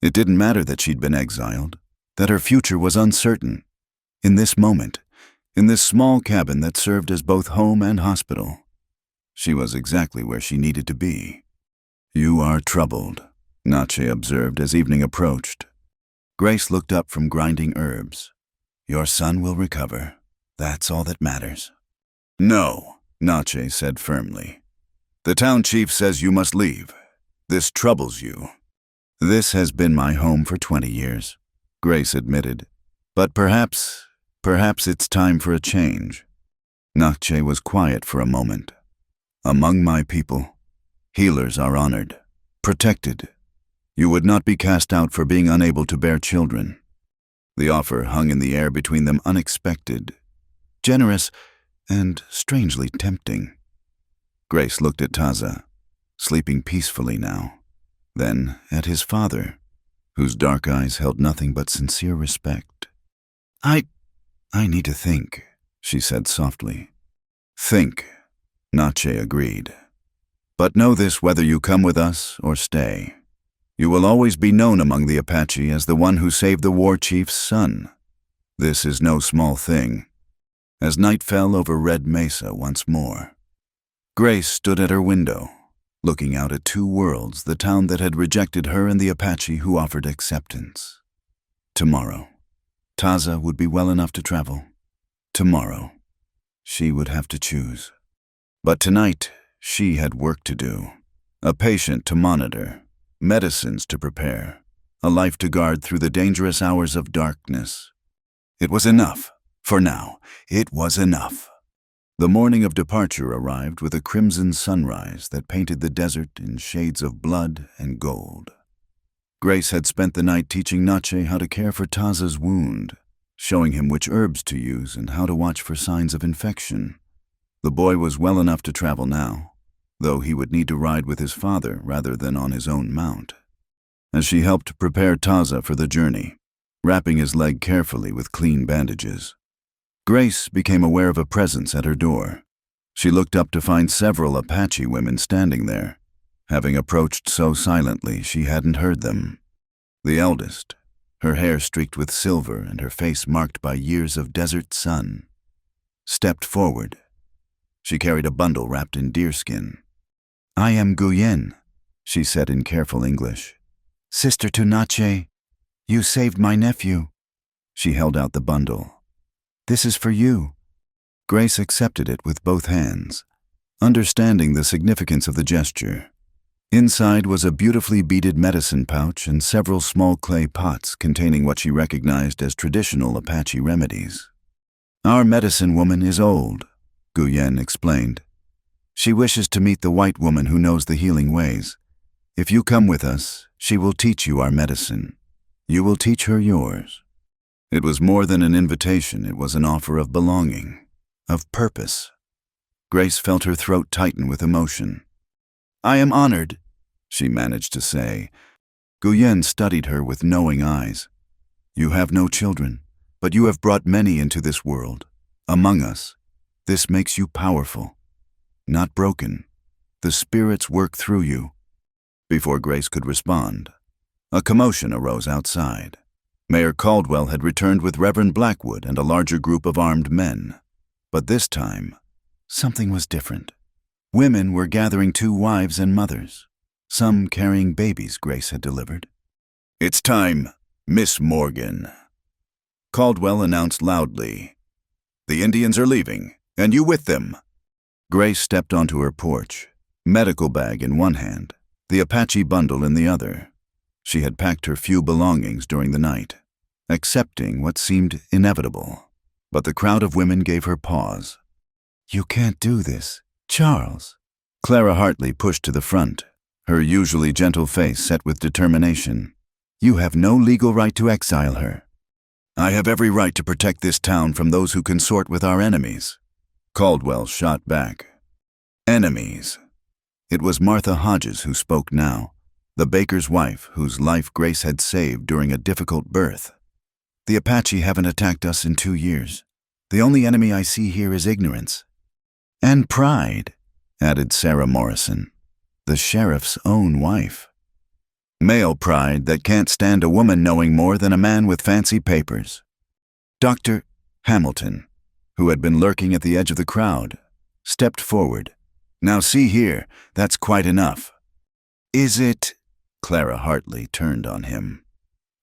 It didn't matter that she'd been exiled, that her future was uncertain. In this moment, in this small cabin that served as both home and hospital, she was exactly where she needed to be. "You are troubled," Nache observed as evening approached. Grace looked up from grinding herbs. "Your son will recover. That's all that matters." "No," Nache said firmly. "The town chief says you must leave. This troubles you." "This has been my home for 20 years, Grace admitted. "But perhaps it's time for a change." Nache was quiet for a moment. "Among my people, healers are honored, protected. You would not be cast out for being unable to bear children." The offer hung in the air between them, unexpected, generous, and strangely tempting. Grace looked at Taza, sleeping peacefully now, then at his father, whose dark eyes held nothing but sincere respect. I need to think," she said softly. "Think," Nache agreed. "But know this, whether you come with us or stay. You will always be known among the Apache as the one who saved the war chief's son. This is no small thing. as night fell over Red Mesa once more. Grace stood at her window, looking out at two worlds, the town that had rejected her and the Apache who offered acceptance. Tomorrow, Taza would be well enough to travel. Tomorrow, she would have to choose. But tonight, she had work to do. A patient to monitor, medicines to prepare, a life to guard through the dangerous hours of darkness. It was enough. For now, it was enough. The morning of departure arrived with a crimson sunrise that painted the desert in shades of blood and gold. Grace had spent the night teaching Nache how to care for Taza's wound, showing him which herbs to use and how to watch for signs of infection. The boy was well enough to travel now, though he would need to ride with his father rather than on his own mount. As she helped prepare Taza for the journey, wrapping his leg carefully with clean bandages, Grace became aware of a presence at her door. She looked up to find several Apache women standing there, having approached so silently she hadn't heard them. The eldest, her hair streaked with silver and her face marked by years of desert sun, stepped forward. She carried a bundle wrapped in deerskin. "I am Guyen," she said in careful English. "Sister to Nache, you saved my nephew." She held out the bundle. "This is for you." Grace accepted it with both hands, understanding the significance of the gesture. Inside was a beautifully beaded medicine pouch and several small clay pots containing what she recognized as traditional Apache remedies. "Our medicine woman is old," Guyen explained. "She wishes to meet the white woman who knows the healing ways. If you come with us, she will teach you our medicine. You will teach her yours." It was more than an invitation, it was an offer of belonging, of purpose. Grace felt her throat tighten with emotion. "I am honored," she managed to say. Guyen studied her with knowing eyes. "You have no children, but you have brought many into this world, among us. This makes you powerful, not broken. The spirits work through you." Before Grace could respond, a commotion arose outside. Mayor Caldwell had returned with Reverend Blackwood and a larger group of armed men. But this time, something was different. Women were gathering two wives and mothers, some carrying babies Grace had delivered. "It's time, Miss Morgan," Caldwell announced loudly. "The Indians are leaving, and you with them." Grace stepped onto her porch, medical bag in one hand, the Apache bundle in the other. She had packed her few belongings during the night, accepting what seemed inevitable. But the crowd of women gave her pause. "You can't do this, Charles." Clara Hartley pushed to the front, her usually gentle face set with determination. "You have no legal right to exile her." "I have every right to protect this town from those who consort with our enemies," Caldwell shot back. Enemies. It was Martha Hodges who spoke now, the baker's wife whose life Grace had saved during a difficult birth. "The Apache haven't attacked us in 2 years. The only enemy I see here is ignorance." "And pride," added Sarah Morrison, the sheriff's own wife. "Male pride that can't stand a woman knowing more than a man with fancy papers." Dr. Hamilton, who had been lurking at the edge of the crowd, stepped forward. "Now see here, that's quite enough." "Is it?" Clara Hartley turned on him.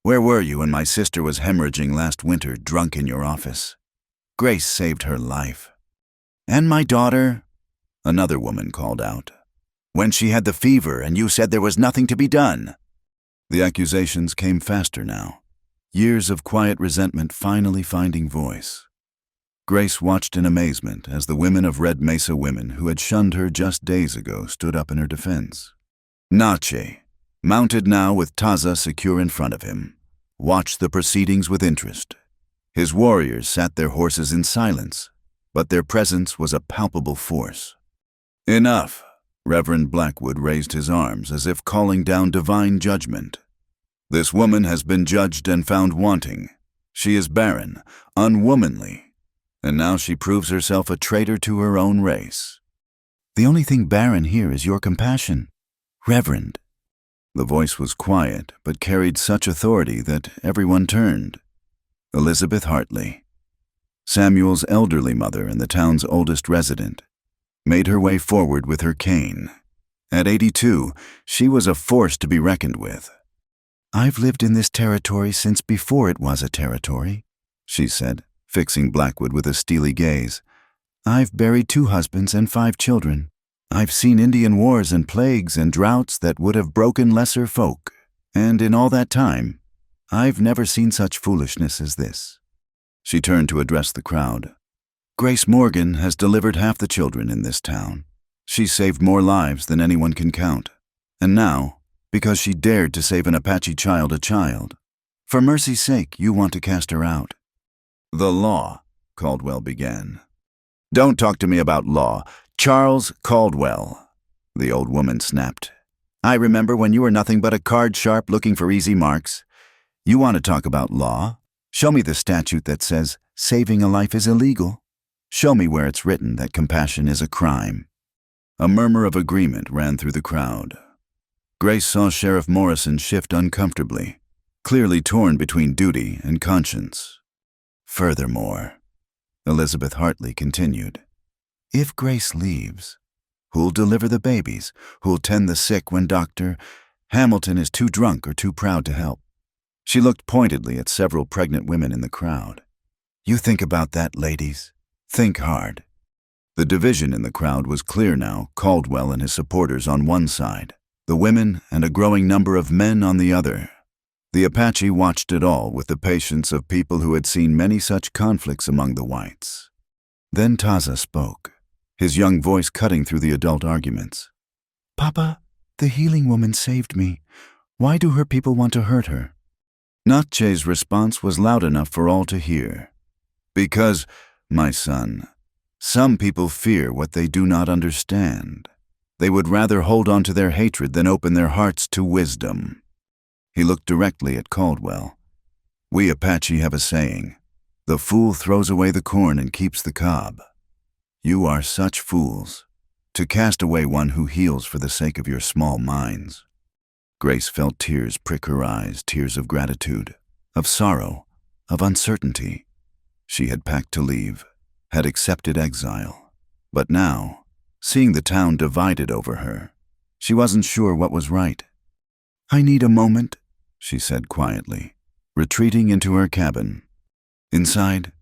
"Where were you when my sister was hemorrhaging last winter, drunk in your office? Grace saved her life." "And my daughter?" another woman called out. "When she had the fever and you said there was nothing to be done." The accusations came faster now, years of quiet resentment finally finding voice. Grace watched in amazement as the women of Red Mesa women who had shunned her just days ago stood up in her defense. Nache, mounted now with Taza secure in front of him, watched the proceedings with interest. His warriors sat their horses in silence, but their presence was a palpable force. "Enough," Reverend Blackwood raised his arms as if calling down divine judgment. "This woman has been judged and found wanting. She is barren, unwomanly, and now she proves herself a traitor to her own race." "The only thing barren here is your compassion, Reverend." The voice was quiet, but carried such authority that everyone turned. Elizabeth Hartley. Samuel's elderly mother and the town's oldest resident, made her way forward with her cane. At 82, she was a force to be reckoned with. "I've lived in this territory since before it was a territory," she said, fixing Blackwood with a steely gaze. "I've buried 2 husbands and 5 children. I've seen Indian wars and plagues and droughts that would have broken lesser folk. And in all that time, I've never seen such foolishness as this." She turned to address the crowd. "Grace Morgan has delivered half the children in this town. She's saved more lives than anyone can count. And now, because she dared to save an Apache child a child, for mercy's sake, you want to cast her out." "The law," Caldwell began. "Don't talk to me about law. Charles Caldwell," the old woman snapped. "I remember when you were nothing but a card sharp looking for easy marks. You want to talk about law? Show me the statute that says saving a life is illegal. Show me where it's written that compassion is a crime." A murmur of agreement ran through the crowd. Grace saw Sheriff Morrison shift uncomfortably, clearly torn between duty and conscience. "Furthermore," Elizabeth Hartley continued, "if Grace leaves, who'll deliver the babies? Who'll tend the sick when Dr. Hamilton is too drunk or too proud to help?" She looked pointedly at several pregnant women in the crowd. "You think about that, ladies. Think hard." The division in the crowd was clear now, Caldwell and his supporters on one side, the women and a growing number of men on the other. The Apache watched it all with the patience of people who had seen many such conflicts among the whites. Then Taza spoke, his young voice cutting through the adult arguments. "Papa, the healing woman saved me. Why do her people want to hurt her?" Natche's response was loud enough for all to hear. "Because, my son, some people fear what they do not understand. They would rather hold on to their hatred than open their hearts to wisdom." He looked directly at Caldwell. "We Apache have a saying, the fool throws away the corn and keeps the cob. You are such fools, to cast away one who heals for the sake of your small minds." Grace felt tears prick her eyes, tears of gratitude, of sorrow, of uncertainty. She had packed to leave, had accepted exile. But now, seeing the town divided over her, she wasn't sure what was right. "I need a moment," she said quietly, retreating into her cabin. Inside,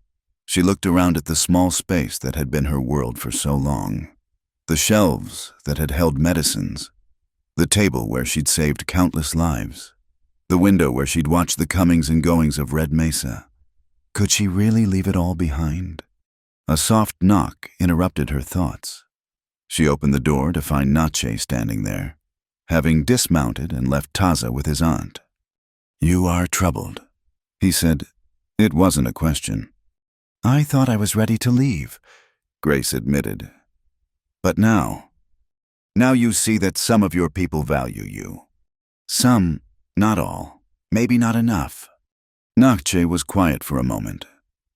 she looked around at the small space that had been her world for so long. The shelves that had held medicines, the table where she'd saved countless lives, the window where she'd watched the comings and goings of Red Mesa. Could she really leave it all behind? A soft knock interrupted her thoughts. She opened the door to find Natche standing there, having dismounted and left Taza with his aunt. "You are troubled," he said. It wasn't a question. "I thought I was ready to leave," Grace admitted. "But now you see that some of your people value you. Some, not all, maybe not enough." Natche was quiet for a moment,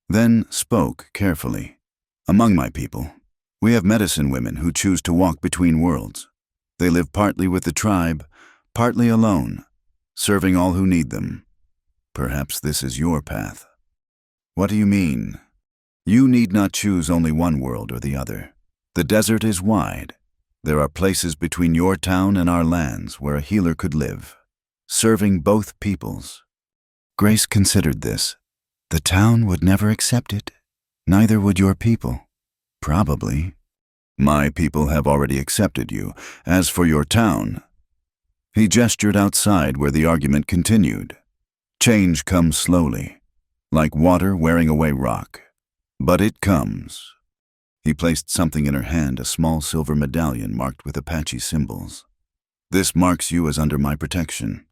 then spoke carefully. "Among my people, we have medicine women who choose to walk between worlds. They live partly with the tribe, partly alone, serving all who need them. Perhaps this is your path." "What do you mean?" "You need not choose only one world or the other. The desert is wide. There are places between your town and our lands where a healer could live, serving both peoples." Grace considered this. "The town would never accept it. Neither would your people." "Probably. My people have already accepted you. As for your town..." He gestured outside where the argument continued. "Change comes slowly, like water wearing away rock. But it comes." He placed something in her hand, a small silver medallion marked with Apache symbols. "This marks you as under my protection.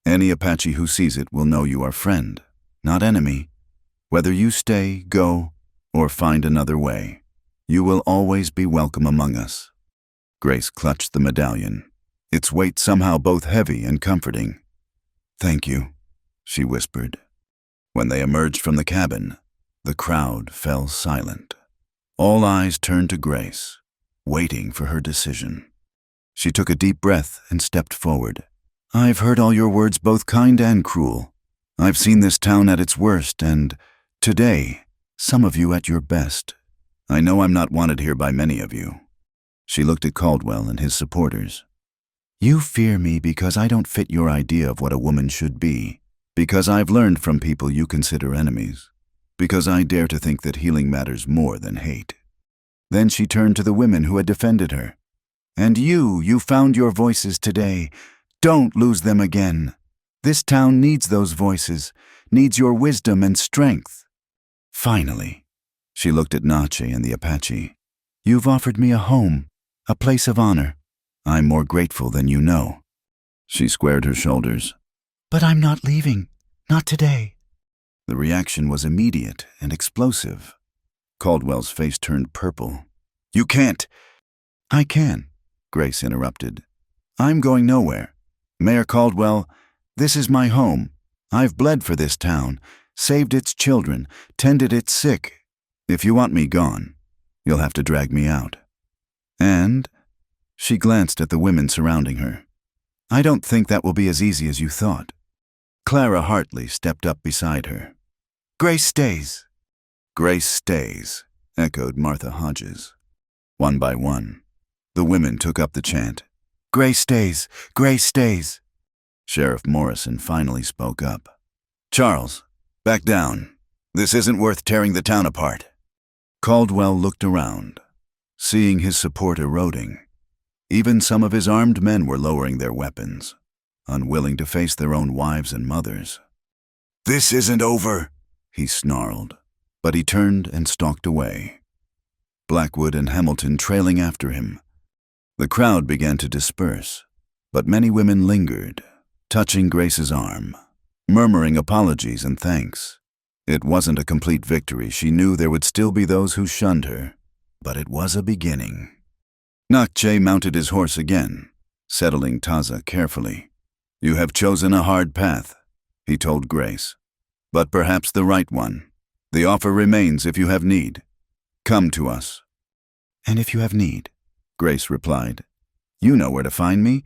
Any Apache who sees it will know you are friend, not enemy. Whether you stay, go, or find another way, you will always be welcome among us." Grace clutched the medallion, its weight somehow both heavy and comforting. "Thank you," she whispered. When they emerged from the cabin, the crowd fell silent. All eyes turned to Grace, waiting for her decision. She took a deep breath and stepped forward. "I've heard all your words, both kind and cruel. I've seen this town at its worst, and today Some of you at your best. I know I'm not wanted here by many of you." She looked at Caldwell and his supporters. "You fear me because I don't fit your idea of what a woman should be, because I've learned from people you consider enemies, because I dare to think that healing matters more than hate." Then she turned to the women who had defended her. "And you found your voices today. Don't lose them again. This town needs those voices, needs your wisdom and strength." Finally, she looked at Nache and the Apache. "You've offered me a home, a place of honor. I'm more grateful than you know." She squared her shoulders. "But I'm not leaving. Not today." The reaction was immediate and explosive. Caldwell's face turned purple. "You can't." "I can," Grace interrupted. "I'm going nowhere. Mayor Caldwell, this is my home. I've bled for this town, saved its children, tended its sick. If you want me gone, you'll have to drag me out." And she glanced at the women surrounding her. "I don't think that will be as easy as you thought." Clara Hartley stepped up beside her. "Grace stays." "Grace stays," echoed Martha Hodges. One by one, the women took up the chant. "Grace stays, Grace stays." Sheriff Morrison finally spoke up. "Charles, back down. This isn't worth tearing the town apart." Caldwell looked around, seeing his support eroding. Even some of his armed men were lowering their weapons, unwilling to face their own wives and mothers. "This isn't over," he snarled, but he turned and stalked away, Blackwood and Hamilton trailing after him. The crowd began to disperse, but many women lingered, touching Grace's arm, murmuring apologies and thanks. It wasn't a complete victory. She knew there would still be those who shunned her, but it was a beginning. Nache mounted his horse again, settling Taza carefully. "You have chosen a hard path," he told Grace, "but perhaps the right one. The offer remains if you have need. Come to us." "And if you have need," Grace replied, "you know where to find me."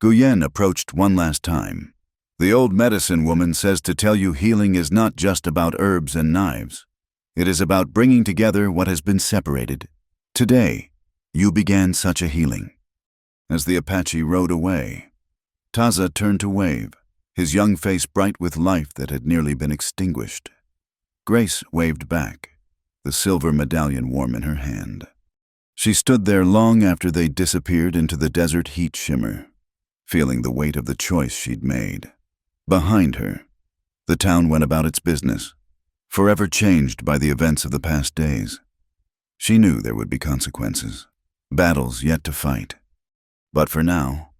Guyen approached one last time. "The old medicine woman says to tell you healing is not just about herbs and knives. It is about bringing together what has been separated. Today, you began such a healing." As the Apache rode away, Taza turned to wave, his young face bright with life that had nearly been extinguished. Grace waved back, the silver medallion warm in her hand. She stood there long after they disappeared into the desert heat shimmer, feeling the weight of the choice she'd made. Behind her, the town went about its business, forever changed by the events of the past days. She knew there would be consequences, battles yet to fight. But for now,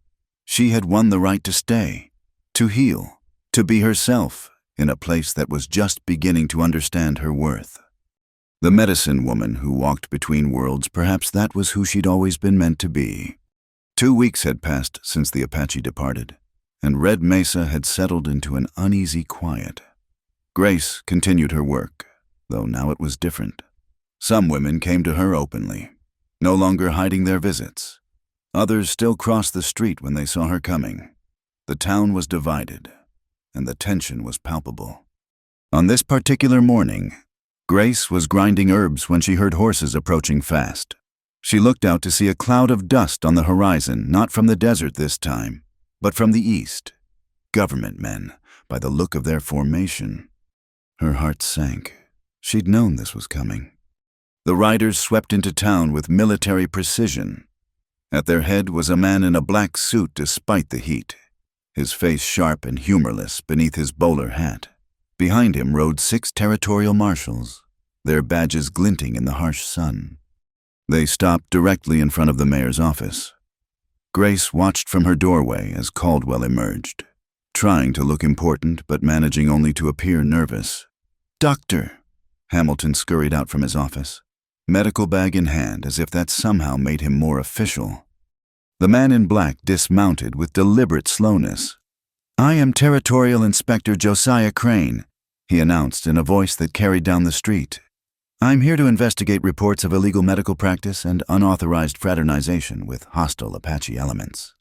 she had won the right to stay, to heal, to be herself in a place that was just beginning to understand her worth. The medicine woman who walked between worlds, perhaps that was who she'd always been meant to be. 2 weeks had passed since the Apache departed, and Red Mesa had settled into an uneasy quiet. Grace continued her work, though now it was different. Some women came to her openly, no longer hiding their visits. Others still crossed the street when they saw her coming. The town was divided, and the tension was palpable. On this particular morning, Grace was grinding herbs when she heard horses approaching fast. She looked out to see a cloud of dust on the horizon, not from the desert this time, but from the east. Government men, by the look of their formation. Her heart sank. She'd known this was coming. The riders swept into town with military precision. At their head was a man in a black suit despite the heat, his face sharp and humorless beneath his bowler hat. Behind him rode 6 territorial marshals, their badges glinting in the harsh sun. They stopped directly in front of the mayor's office. Grace watched from her doorway as Caldwell emerged, trying to look important but managing only to appear nervous. "Doctor," Hamilton scurried out from his office, medical bag in hand, as if that somehow made him more official. The man in black dismounted with deliberate slowness. "I am Territorial Inspector Josiah Crane," he announced in a voice that carried down the street. "I'm here to investigate reports of illegal medical practice and unauthorized fraternization with hostile Apache elements."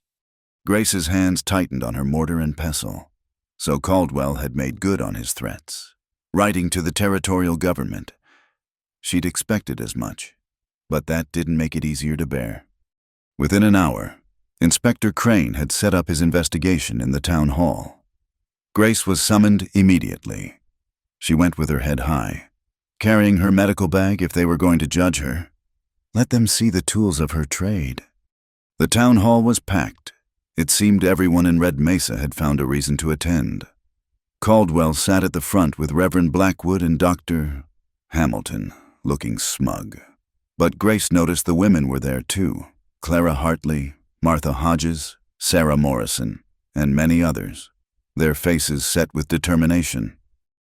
Grace's hands tightened on her mortar and pestle. So Caldwell had made good on his threats. Writing to the territorial government, She'd expected as much, but that didn't make it easier to bear. Within an hour, Inspector Crane had set up his investigation in the town hall. Grace was summoned immediately. She went with her head high, carrying her medical bag if they were going to judge her. Let them see the tools of her trade. The town hall was packed. It seemed everyone in Red Mesa had found a reason to attend. Caldwell sat at the front with Reverend Blackwood and Dr. Hamilton, looking smug. But Grace noticed the women were there too. Clara Hartley, Martha Hodges, Sarah Morrison, and many others, their faces set with determination.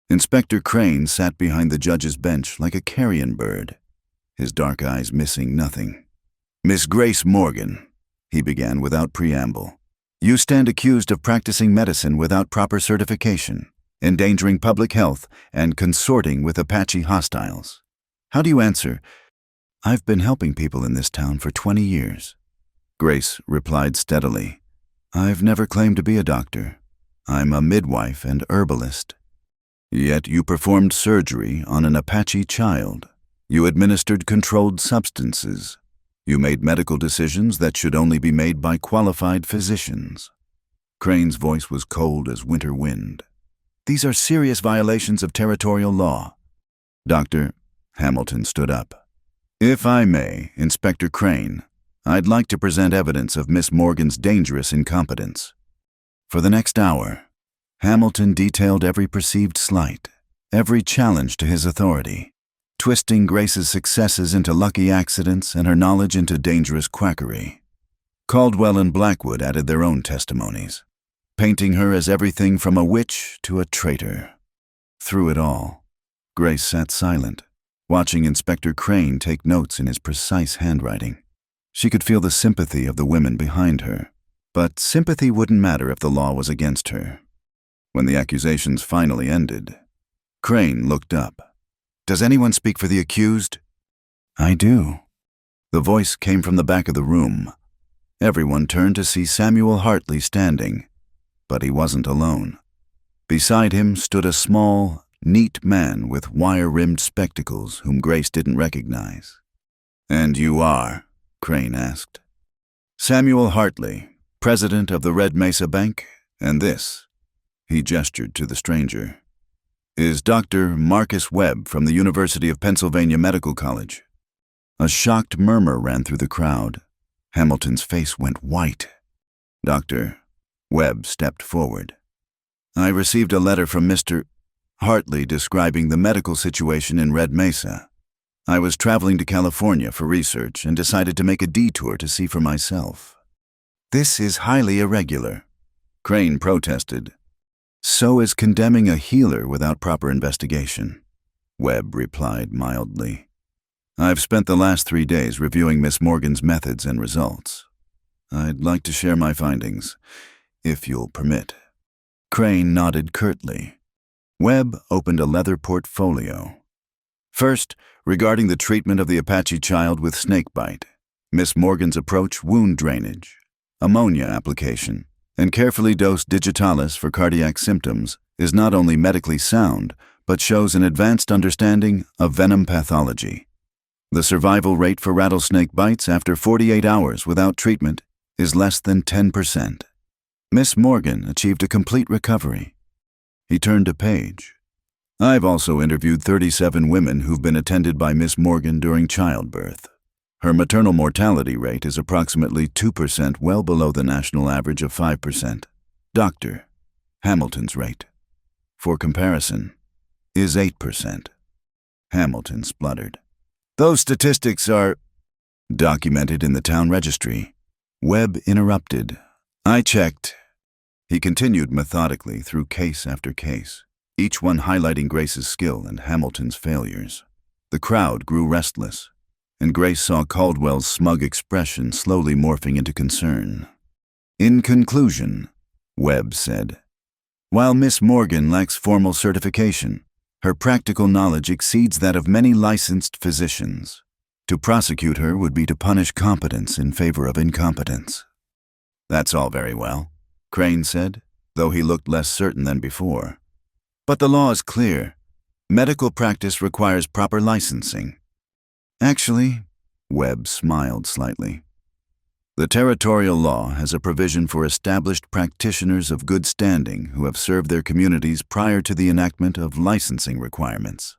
Inspector Crane sat behind the judge's bench like a carrion bird, his dark eyes missing nothing. "Miss Grace Morgan," he began without preamble, "you stand accused of practicing medicine without proper certification, endangering public health, and consorting with Apache hostiles. How do you answer?" "I've been helping people in this town for 20 years. Grace replied steadily. "I've never claimed to be a doctor. I'm a midwife and herbalist." "Yet you performed surgery on an Apache child. You administered controlled substances. You made medical decisions that should only be made by qualified physicians." Crane's voice was cold as winter wind. "These are serious violations of territorial law." Dr. Hamilton stood up. "If I may, Inspector Crane, I'd like to present evidence of Miss Morgan's dangerous incompetence." For the next hour, Hamilton detailed every perceived slight, every challenge to his authority, twisting Grace's successes into lucky accidents and her knowledge into dangerous quackery. Caldwell and Blackwood added their own testimonies, painting her as everything from a witch to a traitor. Through it all, Grace sat silent, watching Inspector Crane take notes in his precise handwriting. She could feel the sympathy of the women behind her, but sympathy wouldn't matter if the law was against her. When the accusations finally ended, Crane looked up. "Does anyone speak for the accused?" "I do." The voice came from the back of the room. Everyone turned to see Samuel Hartley standing, but he wasn't alone. Beside him stood a small, neat man with wire-rimmed spectacles whom Grace didn't recognize. "And you are?" Crane asked. "Samuel Hartley, president of the Red Mesa Bank, and this," he gestured to the stranger, "is Dr. Marcus Webb from the University of Pennsylvania Medical College." A shocked murmur ran through the crowd. Hamilton's face went white. Dr. Webb stepped forward. "I received a letter from Mr. Hartley describing the medical situation in Red Mesa. I was traveling to California for research and decided to make a detour to see for myself." "This is highly irregular," Crane protested. "So is condemning a healer without proper investigation," Webb replied mildly. "I've spent the last 3 days reviewing Miss Morgan's methods and results. I'd like to share my findings, if you'll permit." Crane nodded curtly. Webb opened a leather portfolio. "First, regarding the treatment of the Apache child with snakebite, Miss Morgan's approach: wound drainage, ammonia application, and carefully dosed digitalis for cardiac symptoms is not only medically sound, but shows an advanced understanding of venom pathology. The survival rate for rattlesnake bites after 48 hours without treatment is less than 10%. Miss Morgan achieved a complete recovery." He turned a page. "I've also interviewed 37 women who've been attended by Miss Morgan during childbirth. Her maternal mortality rate is approximately 2%, well below the national average of 5%. Dr. Hamilton's rate, for comparison, is 8%. Hamilton spluttered. "Those statistics are documented in the town registry." Webb interrupted. "I checked." He continued methodically through case after case, each one highlighting Grace's skill and Hamilton's failures. The crowd grew restless, and Grace saw Caldwell's smug expression slowly morphing into concern. "In conclusion," Webb said, "while Miss Morgan lacks formal certification, her practical knowledge exceeds that of many licensed physicians. To prosecute her would be to punish competence in favor of incompetence." "That's all very well," Crane said, though he looked less certain than before. "But the law is clear. Medical practice requires proper licensing. Actually, Webb smiled slightly. The territorial law has a provision for established practitioners of good standing who have served their communities prior to the enactment of licensing requirements.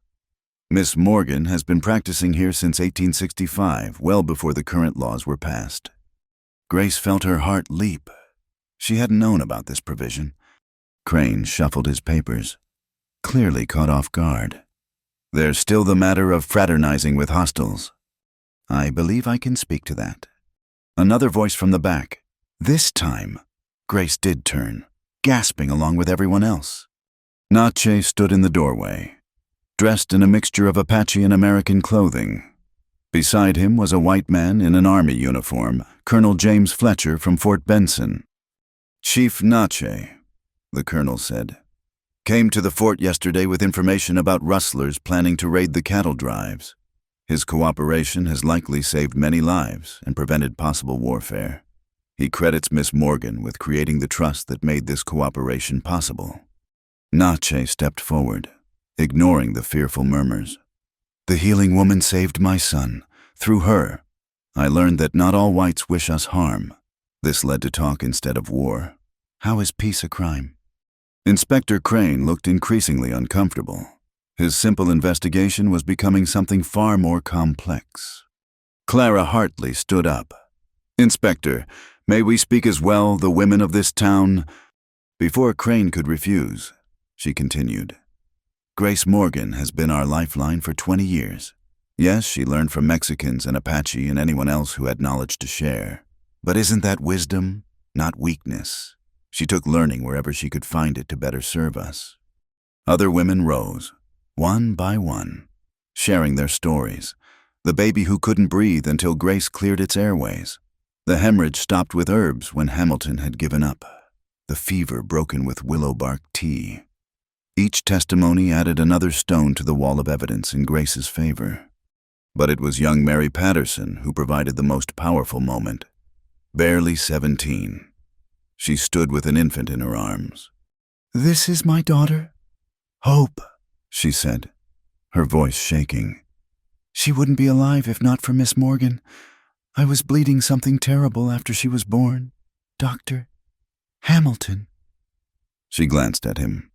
Miss Morgan has been practicing here since 1865, well before the current laws were passed. Grace felt her heart leap. She hadn't known about this provision. Crane shuffled his papers, clearly caught off guard. There's still the matter of fraternizing with hostiles. I believe I can speak to that. Another voice from the back. This time, Grace did turn, gasping along with everyone else. Nache stood in the doorway, dressed in a mixture of Apache and American clothing. Beside him was a white man in an army uniform, Colonel James Fletcher from Fort Benson. Chief Nache, the colonel said, came to the fort yesterday with information about rustlers planning to raid the cattle drives. His cooperation has likely saved many lives and prevented possible warfare. He credits Miss Morgan with creating the trust that made this cooperation possible. Nache stepped forward, ignoring the fearful murmurs. The healing woman saved my son. Through her, I learned that not all whites wish us harm. This led to talk instead of war. How is peace a crime? Inspector Crane looked increasingly uncomfortable. His simple investigation was becoming something far more complex. Clara Hartley stood up. Inspector, may we speak as well, the women of this town? Before Crane could refuse, she continued. Grace Morgan has been our lifeline for 20 years. Yes, she learned from Mexicans and Apache and anyone else who had knowledge to share. But isn't that wisdom, not weakness? She took learning wherever she could find it to better serve us. Other women rose, one by one, sharing their stories. The baby who couldn't breathe until Grace cleared its airways. The hemorrhage stopped with herbs when Hamilton had given up. The fever broken with willow bark tea. Each testimony added another stone to the wall of evidence in Grace's favor. But it was young Mary Patterson who provided the most powerful moment. Barely 17. She stood with an infant in her arms. "This is my daughter, Hope," she said, her voice shaking. "She wouldn't be alive if not for Miss Morgan. I was bleeding something terrible after she was born. Dr. Hamilton." She glanced at him.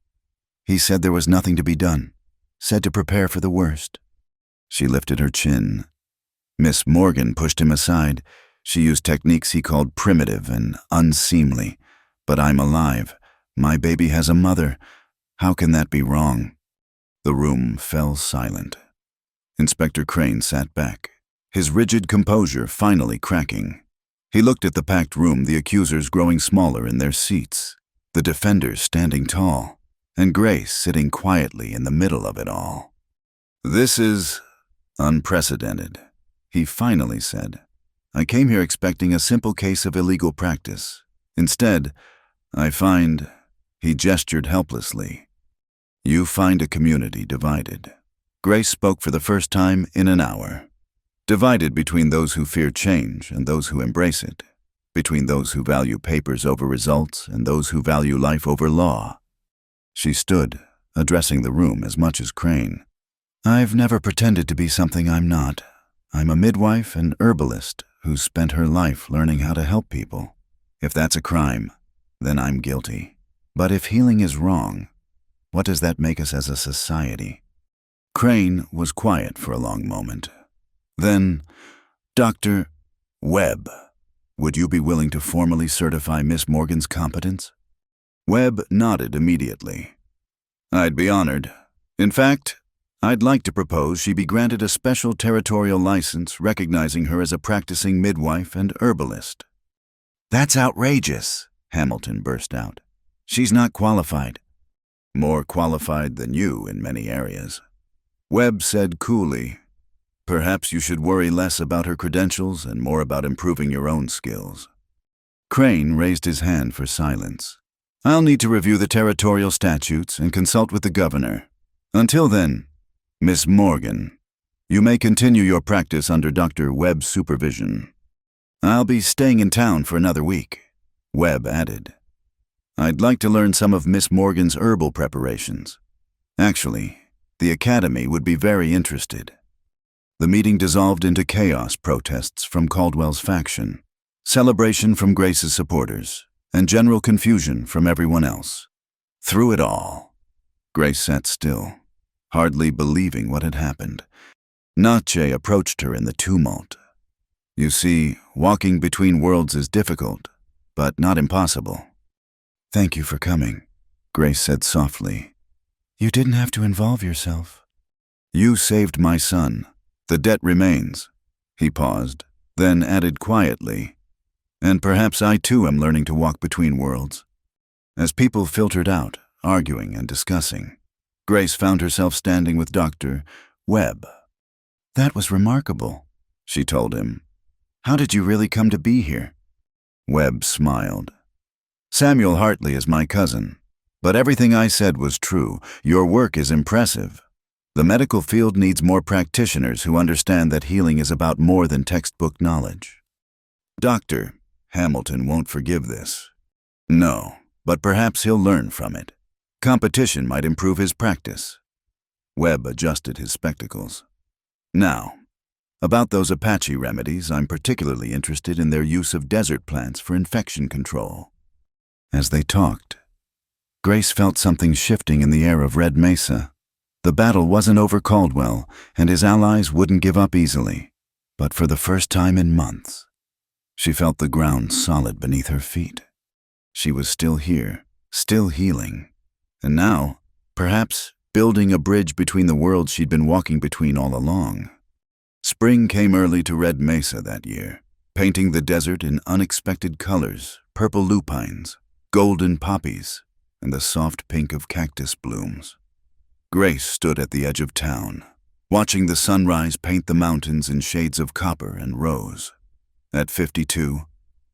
He said there was nothing to be done, said to prepare for the worst. She lifted her chin. Miss Morgan pushed him aside. She used techniques he called primitive and unseemly. But I'm alive. My baby has a mother. How can that be wrong? The room fell silent. Inspector Crane sat back, his rigid composure finally cracking. He looked at the packed room, the accusers growing smaller in their seats, the defenders standing tall, and Grace sitting quietly in the middle of it all. "This is unprecedented," he finally said. "I came here expecting a simple case of illegal practice. Instead, I find," he gestured helplessly, "you find a community divided." Grace spoke for the first time in an hour. Divided between those who fear change and those who embrace it. Between those who value papers over results and those who value life over law. She stood, addressing the room as much as Crane. "I've never pretended to be something I'm not. I'm a midwife and herbalist who spent her life learning how to help people. If that's a crime, then I'm guilty. But if healing is wrong, what does that make us as a society?" Crane was quiet for a long moment. Then, "Dr. Webb, would you be willing to formally certify Miss Morgan's competence?" Webb nodded immediately. "I'd be honored. In fact, I'd like to propose she be granted a special territorial license recognizing her as a practicing midwife and herbalist." "That's outrageous," Hamilton burst out. "She's not qualified." "More qualified than you in many areas." Webb said coolly, "Perhaps you should worry less about her credentials and more about improving your own skills." Crane raised his hand for silence. "I'll need to review the territorial statutes and consult with the governor. Until then, Miss Morgan, you may continue your practice under Dr. Webb's supervision." "I'll be staying in town for another week," Webb added. "I'd like to learn some of Miss Morgan's herbal preparations. Actually, The Academy would be very interested. The meeting dissolved into chaos, protests from Caldwell's faction, celebration from Grace's supporters, and general confusion from everyone else. Through it all, Grace sat still, hardly believing what had happened. Nache approached her in the tumult. You see, walking between worlds is difficult, but not impossible. Thank you for coming, Grace said softly. You didn't have to involve yourself. You saved my son. The debt remains. He paused, then added quietly, and perhaps I too am learning to walk between worlds. As people filtered out, arguing and discussing, Grace found herself standing with Dr. Webb. That was remarkable, she told him. How did you really come to be here? Webb smiled. Samuel Hartley is my cousin, but everything I said was true. Your work is impressive. The medical field needs more practitioners who understand that healing is about more than textbook knowledge. Dr. Hamilton won't forgive this. No, but perhaps he'll learn from it. Competition might improve his practice. Webb adjusted his spectacles. Now, about those Apache remedies, I'm particularly interested in their use of desert plants for infection control. As they talked, Grace felt something shifting in the air of Red Mesa. The battle wasn't over Caldwell, and his allies wouldn't give up easily. But for the first time in months, she felt the ground solid beneath her feet. She was still here, still healing. And now, perhaps, building a bridge between the worlds she'd been walking between all along. Spring came early to Red Mesa that year, painting the desert in unexpected colors, purple lupines, golden poppies, and the soft pink of cactus blooms. Grace stood at the edge of town, watching the sunrise paint the mountains in shades of copper and rose. At 52,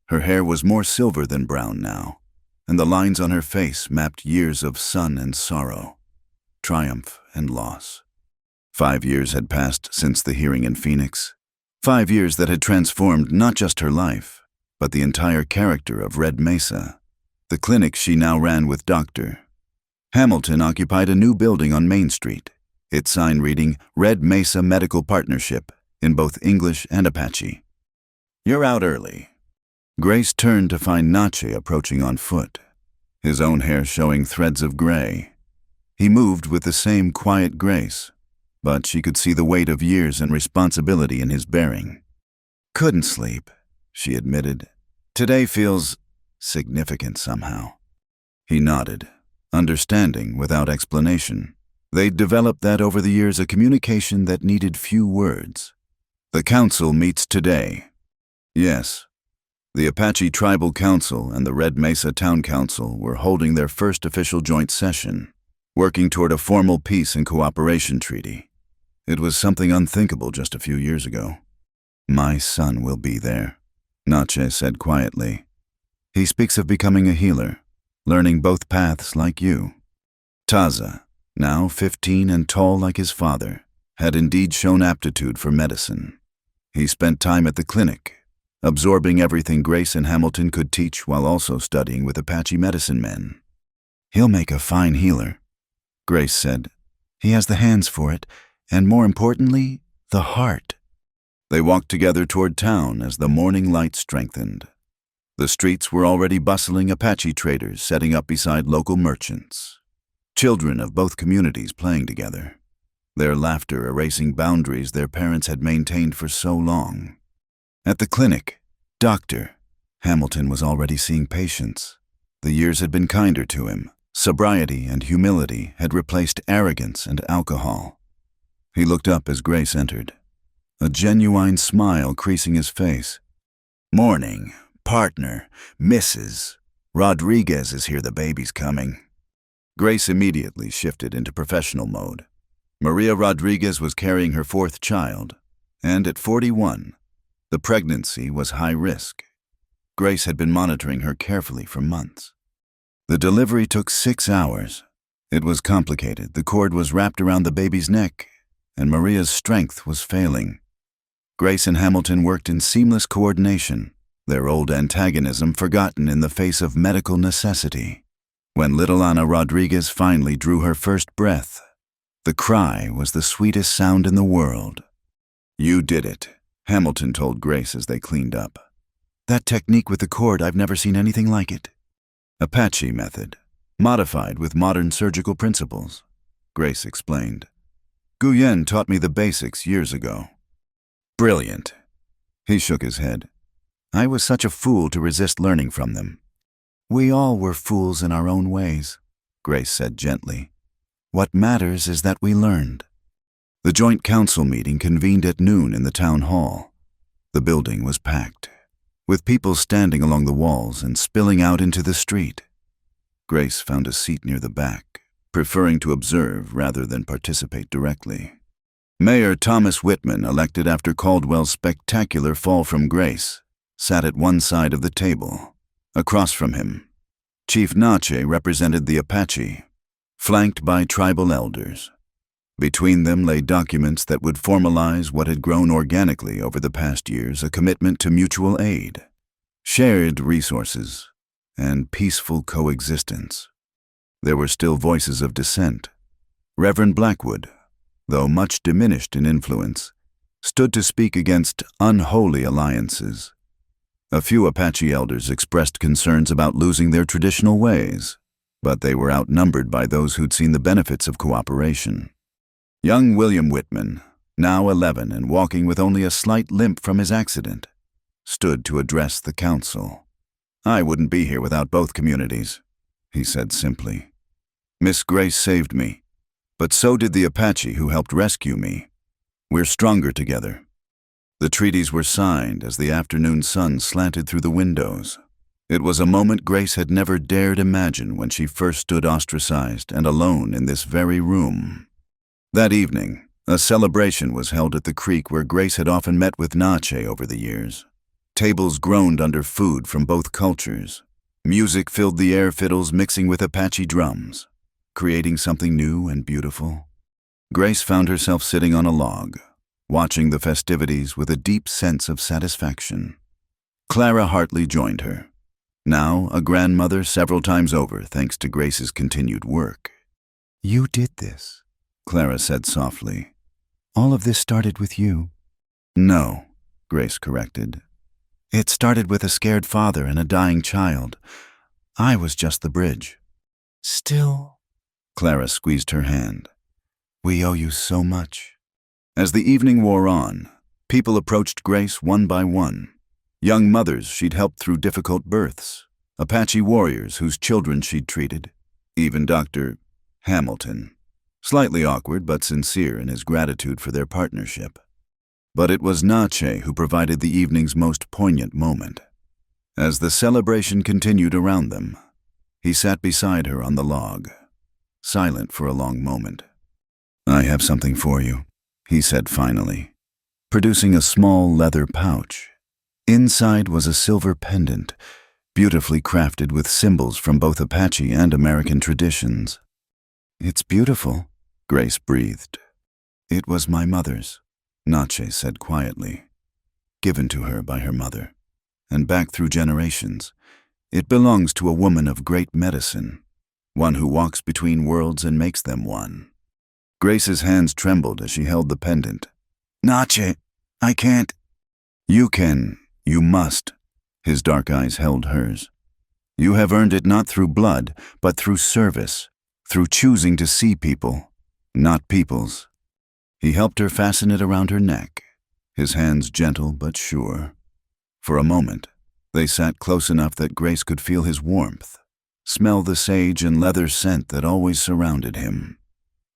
her hair was more silver than brown now, and the lines on her face mapped years of sun and sorrow, triumph and loss. 5 years had passed since the hearing in Phoenix. 5 years that had transformed not just her life, but the entire character of Red Mesa. The clinic she now ran with Dr. Hamilton occupied a new building on Main Street, its sign reading Red Mesa Medical Partnership in both English and Apache. You're out early. Grace turned to find Nache approaching on foot, his own hair showing threads of gray. He moved with the same quiet grace, but she could see the weight of years and responsibility in his bearing. Couldn't sleep, she admitted. Today feels significant somehow. He nodded, understanding without explanation. They'd developed that over the years, a communication that needed few words. The council meets today. Yes. The Apache Tribal Council and the Red Mesa Town Council were holding their first official joint session, working toward a formal peace and cooperation treaty. It was something unthinkable just a few years ago. My son will be there, Nache said quietly. He speaks of becoming a healer, learning both paths like you. Taza, now 15 and tall like his father, had indeed shown aptitude for medicine. He spent time at the clinic, absorbing everything Grace and Hamilton could teach while also studying with Apache medicine men. He'll make a fine healer, Grace said. He has the hands for it, and more importantly, the heart. They walked together toward town as the morning light strengthened. The streets were already bustling Apache traders setting up beside local merchants. Children of both communities playing together, their laughter erasing boundaries their parents had maintained for so long. At the clinic, Dr. Hamilton was already seeing patients. The years had been kinder to him. Sobriety and humility had replaced arrogance and alcohol. He looked up as Grace entered, a genuine smile creasing his face. Morning, partner, Mrs. Rodriguez is here, the baby's coming. Grace immediately shifted into professional mode. Maria Rodriguez was carrying her 4th child, and at 41, the pregnancy was high risk. Grace had been monitoring her carefully for months. The delivery took 6 hours. It was complicated. The cord was wrapped around the baby's neck, and Maria's strength was failing. Grace and Hamilton worked in seamless coordination, their old antagonism forgotten in the face of medical necessity. When little Ana Rodriguez finally drew her first breath, The cry was the sweetest sound in the world. "You did it," Hamilton told Grace as they cleaned up. "That technique with the cord, I've never seen anything like it." "Apache method, modified with modern surgical principles," Grace explained. "Guyen taught me the basics years ago." "Brilliant." He shook his head. "I was such a fool to resist learning from them." "We all were fools in our own ways," Grace said gently. "What matters is that we learned." The joint council meeting convened at noon in the town hall. The building was packed, with people standing along the walls and spilling out into the street. Grace found a seat near the back, preferring to observe rather than participate directly. Mayor Thomas Whitman, elected after Caldwell's spectacular fall from grace, sat at one side of the table. Across from him, Chief Nache represented the Apache, flanked by tribal elders. Between them lay documents that would formalize what had grown organically over the past years, a commitment to mutual aid, shared resources, and peaceful coexistence. There were still voices of dissent. Reverend Blackwood, though much diminished in influence, stood to speak against unholy alliances. A few Apache elders expressed concerns about losing their traditional ways, but they were outnumbered by those who'd seen the benefits of cooperation. Young William Whitman, now 11 and walking with only a slight limp from his accident, stood to address the council. "I wouldn't be here without both communities," he said simply. "Miss Grace saved me, but so did the Apache who helped rescue me. We're stronger together." The treaties were signed as the afternoon sun slanted through the windows. It was a moment Grace had never dared imagine when she first stood ostracized and alone in this very room. That evening, a celebration was held at the creek where Grace had often met with Nache over the years. Tables groaned under food from both cultures. Music filled the air, fiddles mixing with Apache drums, creating something new and beautiful. Grace found herself sitting on a log, watching the festivities with a deep sense of satisfaction. Clara Hartley joined her, now a grandmother several times over thanks to Grace's continued work. "You did this," Clara said softly. "All of this started with you." "No," Grace corrected. "It started with a scared father and a dying child. I was just the bridge." "Still," Clara squeezed her hand, "we owe you so much." As the evening wore on, people approached Grace one by one. Young mothers she'd helped through difficult births, Apache warriors whose children she'd treated, even Dr. Hamilton, slightly awkward but sincere in his gratitude for their partnership. But it was Nache who provided the evening's most poignant moment. As the celebration continued around them, he sat beside her on the log, silent for a long moment. "I have something for you," he said finally, producing a small leather pouch. Inside was a silver pendant, beautifully crafted with symbols from both Apache and American traditions. "It's beautiful," Grace breathed. "It was my mother's," Nache said quietly. "Given to her by her mother, and back through generations. It belongs to a woman of great medicine, one who walks between worlds and makes them one." Grace's hands trembled as she held the pendant. "Nache, I can't." "You can, you must." His dark eyes held hers. "You have earned it not through blood, but through service, through choosing to see people, not peoples." He helped her fasten it around her neck, his hands gentle but sure. For a moment, they sat close enough that Grace could feel his warmth, smell the sage and leather scent that always surrounded him.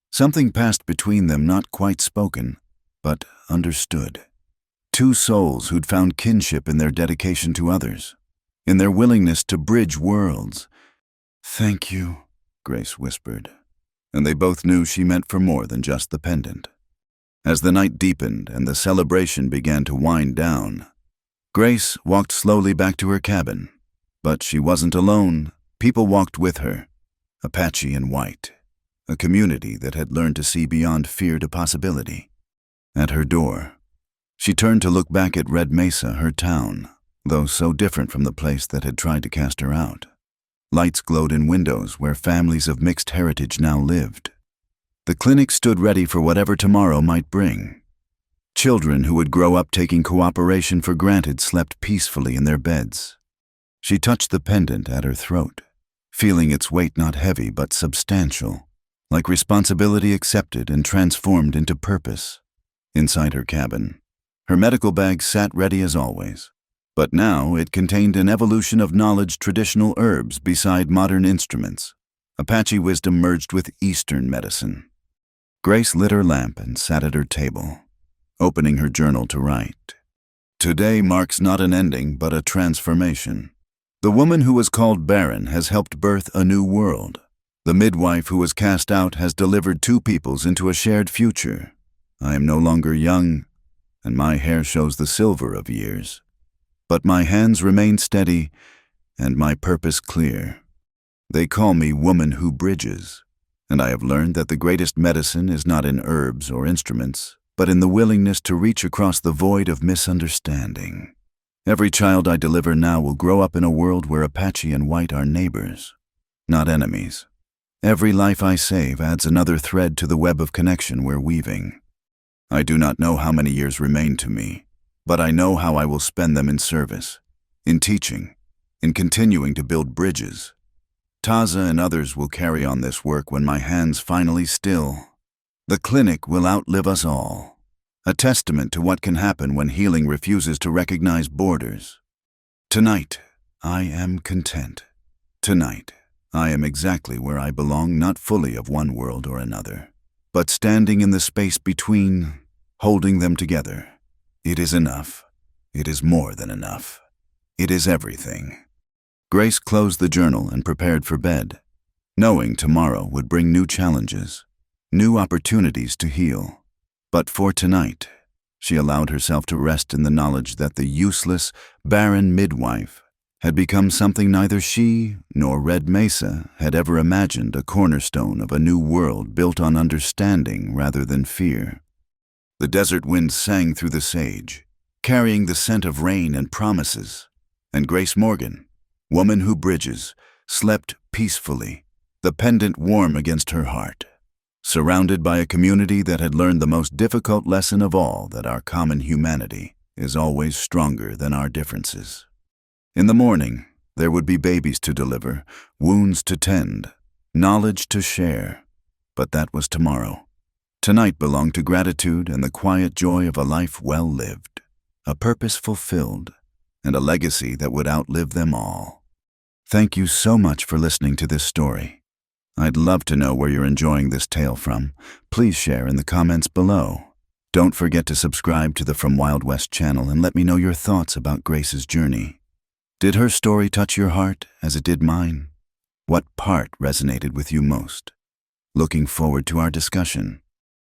Something passed between them, not quite spoken, but understood. Two souls who'd found kinship in their dedication to others, in their willingness to bridge worlds. "Thank you," Grace whispered, and they both knew she meant for more than just the pendant. As the night deepened and the celebration began to wind down, Grace walked slowly back to her cabin. But she wasn't alone. People walked with her, Apache and white, a community that had learned to see beyond fear to possibility. At her door, she turned to look back at Red Mesa, her town, though so different from the place that had tried to cast her out. Lights glowed in windows where families of mixed heritage now lived. The clinic stood ready for whatever tomorrow might bring. Children who would grow up taking cooperation for granted slept peacefully in their beds. She touched the pendant at her throat, feeling its weight not heavy but substantial, like responsibility accepted and transformed into purpose. Inside her cabin, her medical bag sat ready as always, but now it contained an evolution of knowledge, traditional herbs beside modern instruments, Apache wisdom merged with Eastern medicine. Grace lit her lamp and sat at her table, opening her journal to write. Today marks not an ending, but a transformation. The woman who was called Barren has helped birth a new world. The midwife who was cast out has delivered two peoples into a shared future. I am no longer young, and my hair shows the silver of years. But my hands remain steady, and my purpose clear. They call me Woman Who Bridges, and I have learned that the greatest medicine is not in herbs or instruments, but in the willingness to reach across the void of misunderstanding. Every child I deliver now will grow up in a world where Apache and white are neighbors, not enemies. Every life I save adds another thread to the web of connection we're weaving. I do not know how many years remain to me, but I know how I will spend them in service, in teaching, in continuing to build bridges. Taza and others will carry on this work when my hands finally still. The clinic will outlive us all, a testament to what can happen when healing refuses to recognize borders. Tonight, I am content. Tonight, I am exactly where I belong, not fully of one world or another, but standing in the space between, holding them together. It is enough. It is more than enough. It is everything. Grace closed the journal and prepared for bed, knowing tomorrow would bring new challenges, new opportunities to heal. But for tonight, she allowed herself to rest in the knowledge that the useless, barren midwife had become something neither she nor Red Mesa had ever imagined, a cornerstone of a new world built on understanding rather than fear. The desert wind sang through the sage, carrying the scent of rain and promises, and Grace Morgan, Woman Who Bridges, slept peacefully, the pendant warm against her heart, surrounded by a community that had learned the most difficult lesson of all, that our common humanity is always stronger than our differences. In the morning, there would be babies to deliver, wounds to tend, knowledge to share, but that was tomorrow. Tonight belonged to gratitude and the quiet joy of a life well lived, a purpose fulfilled, and a legacy that would outlive them all. Thank you so much for listening to this story. I'd love to know where you're enjoying this tale from. Please share in the comments below. Don't forget to subscribe to the From Wild West channel and let me know your thoughts about Grace's journey. Did her story touch your heart as it did mine? What part resonated with you most? Looking forward to our discussion.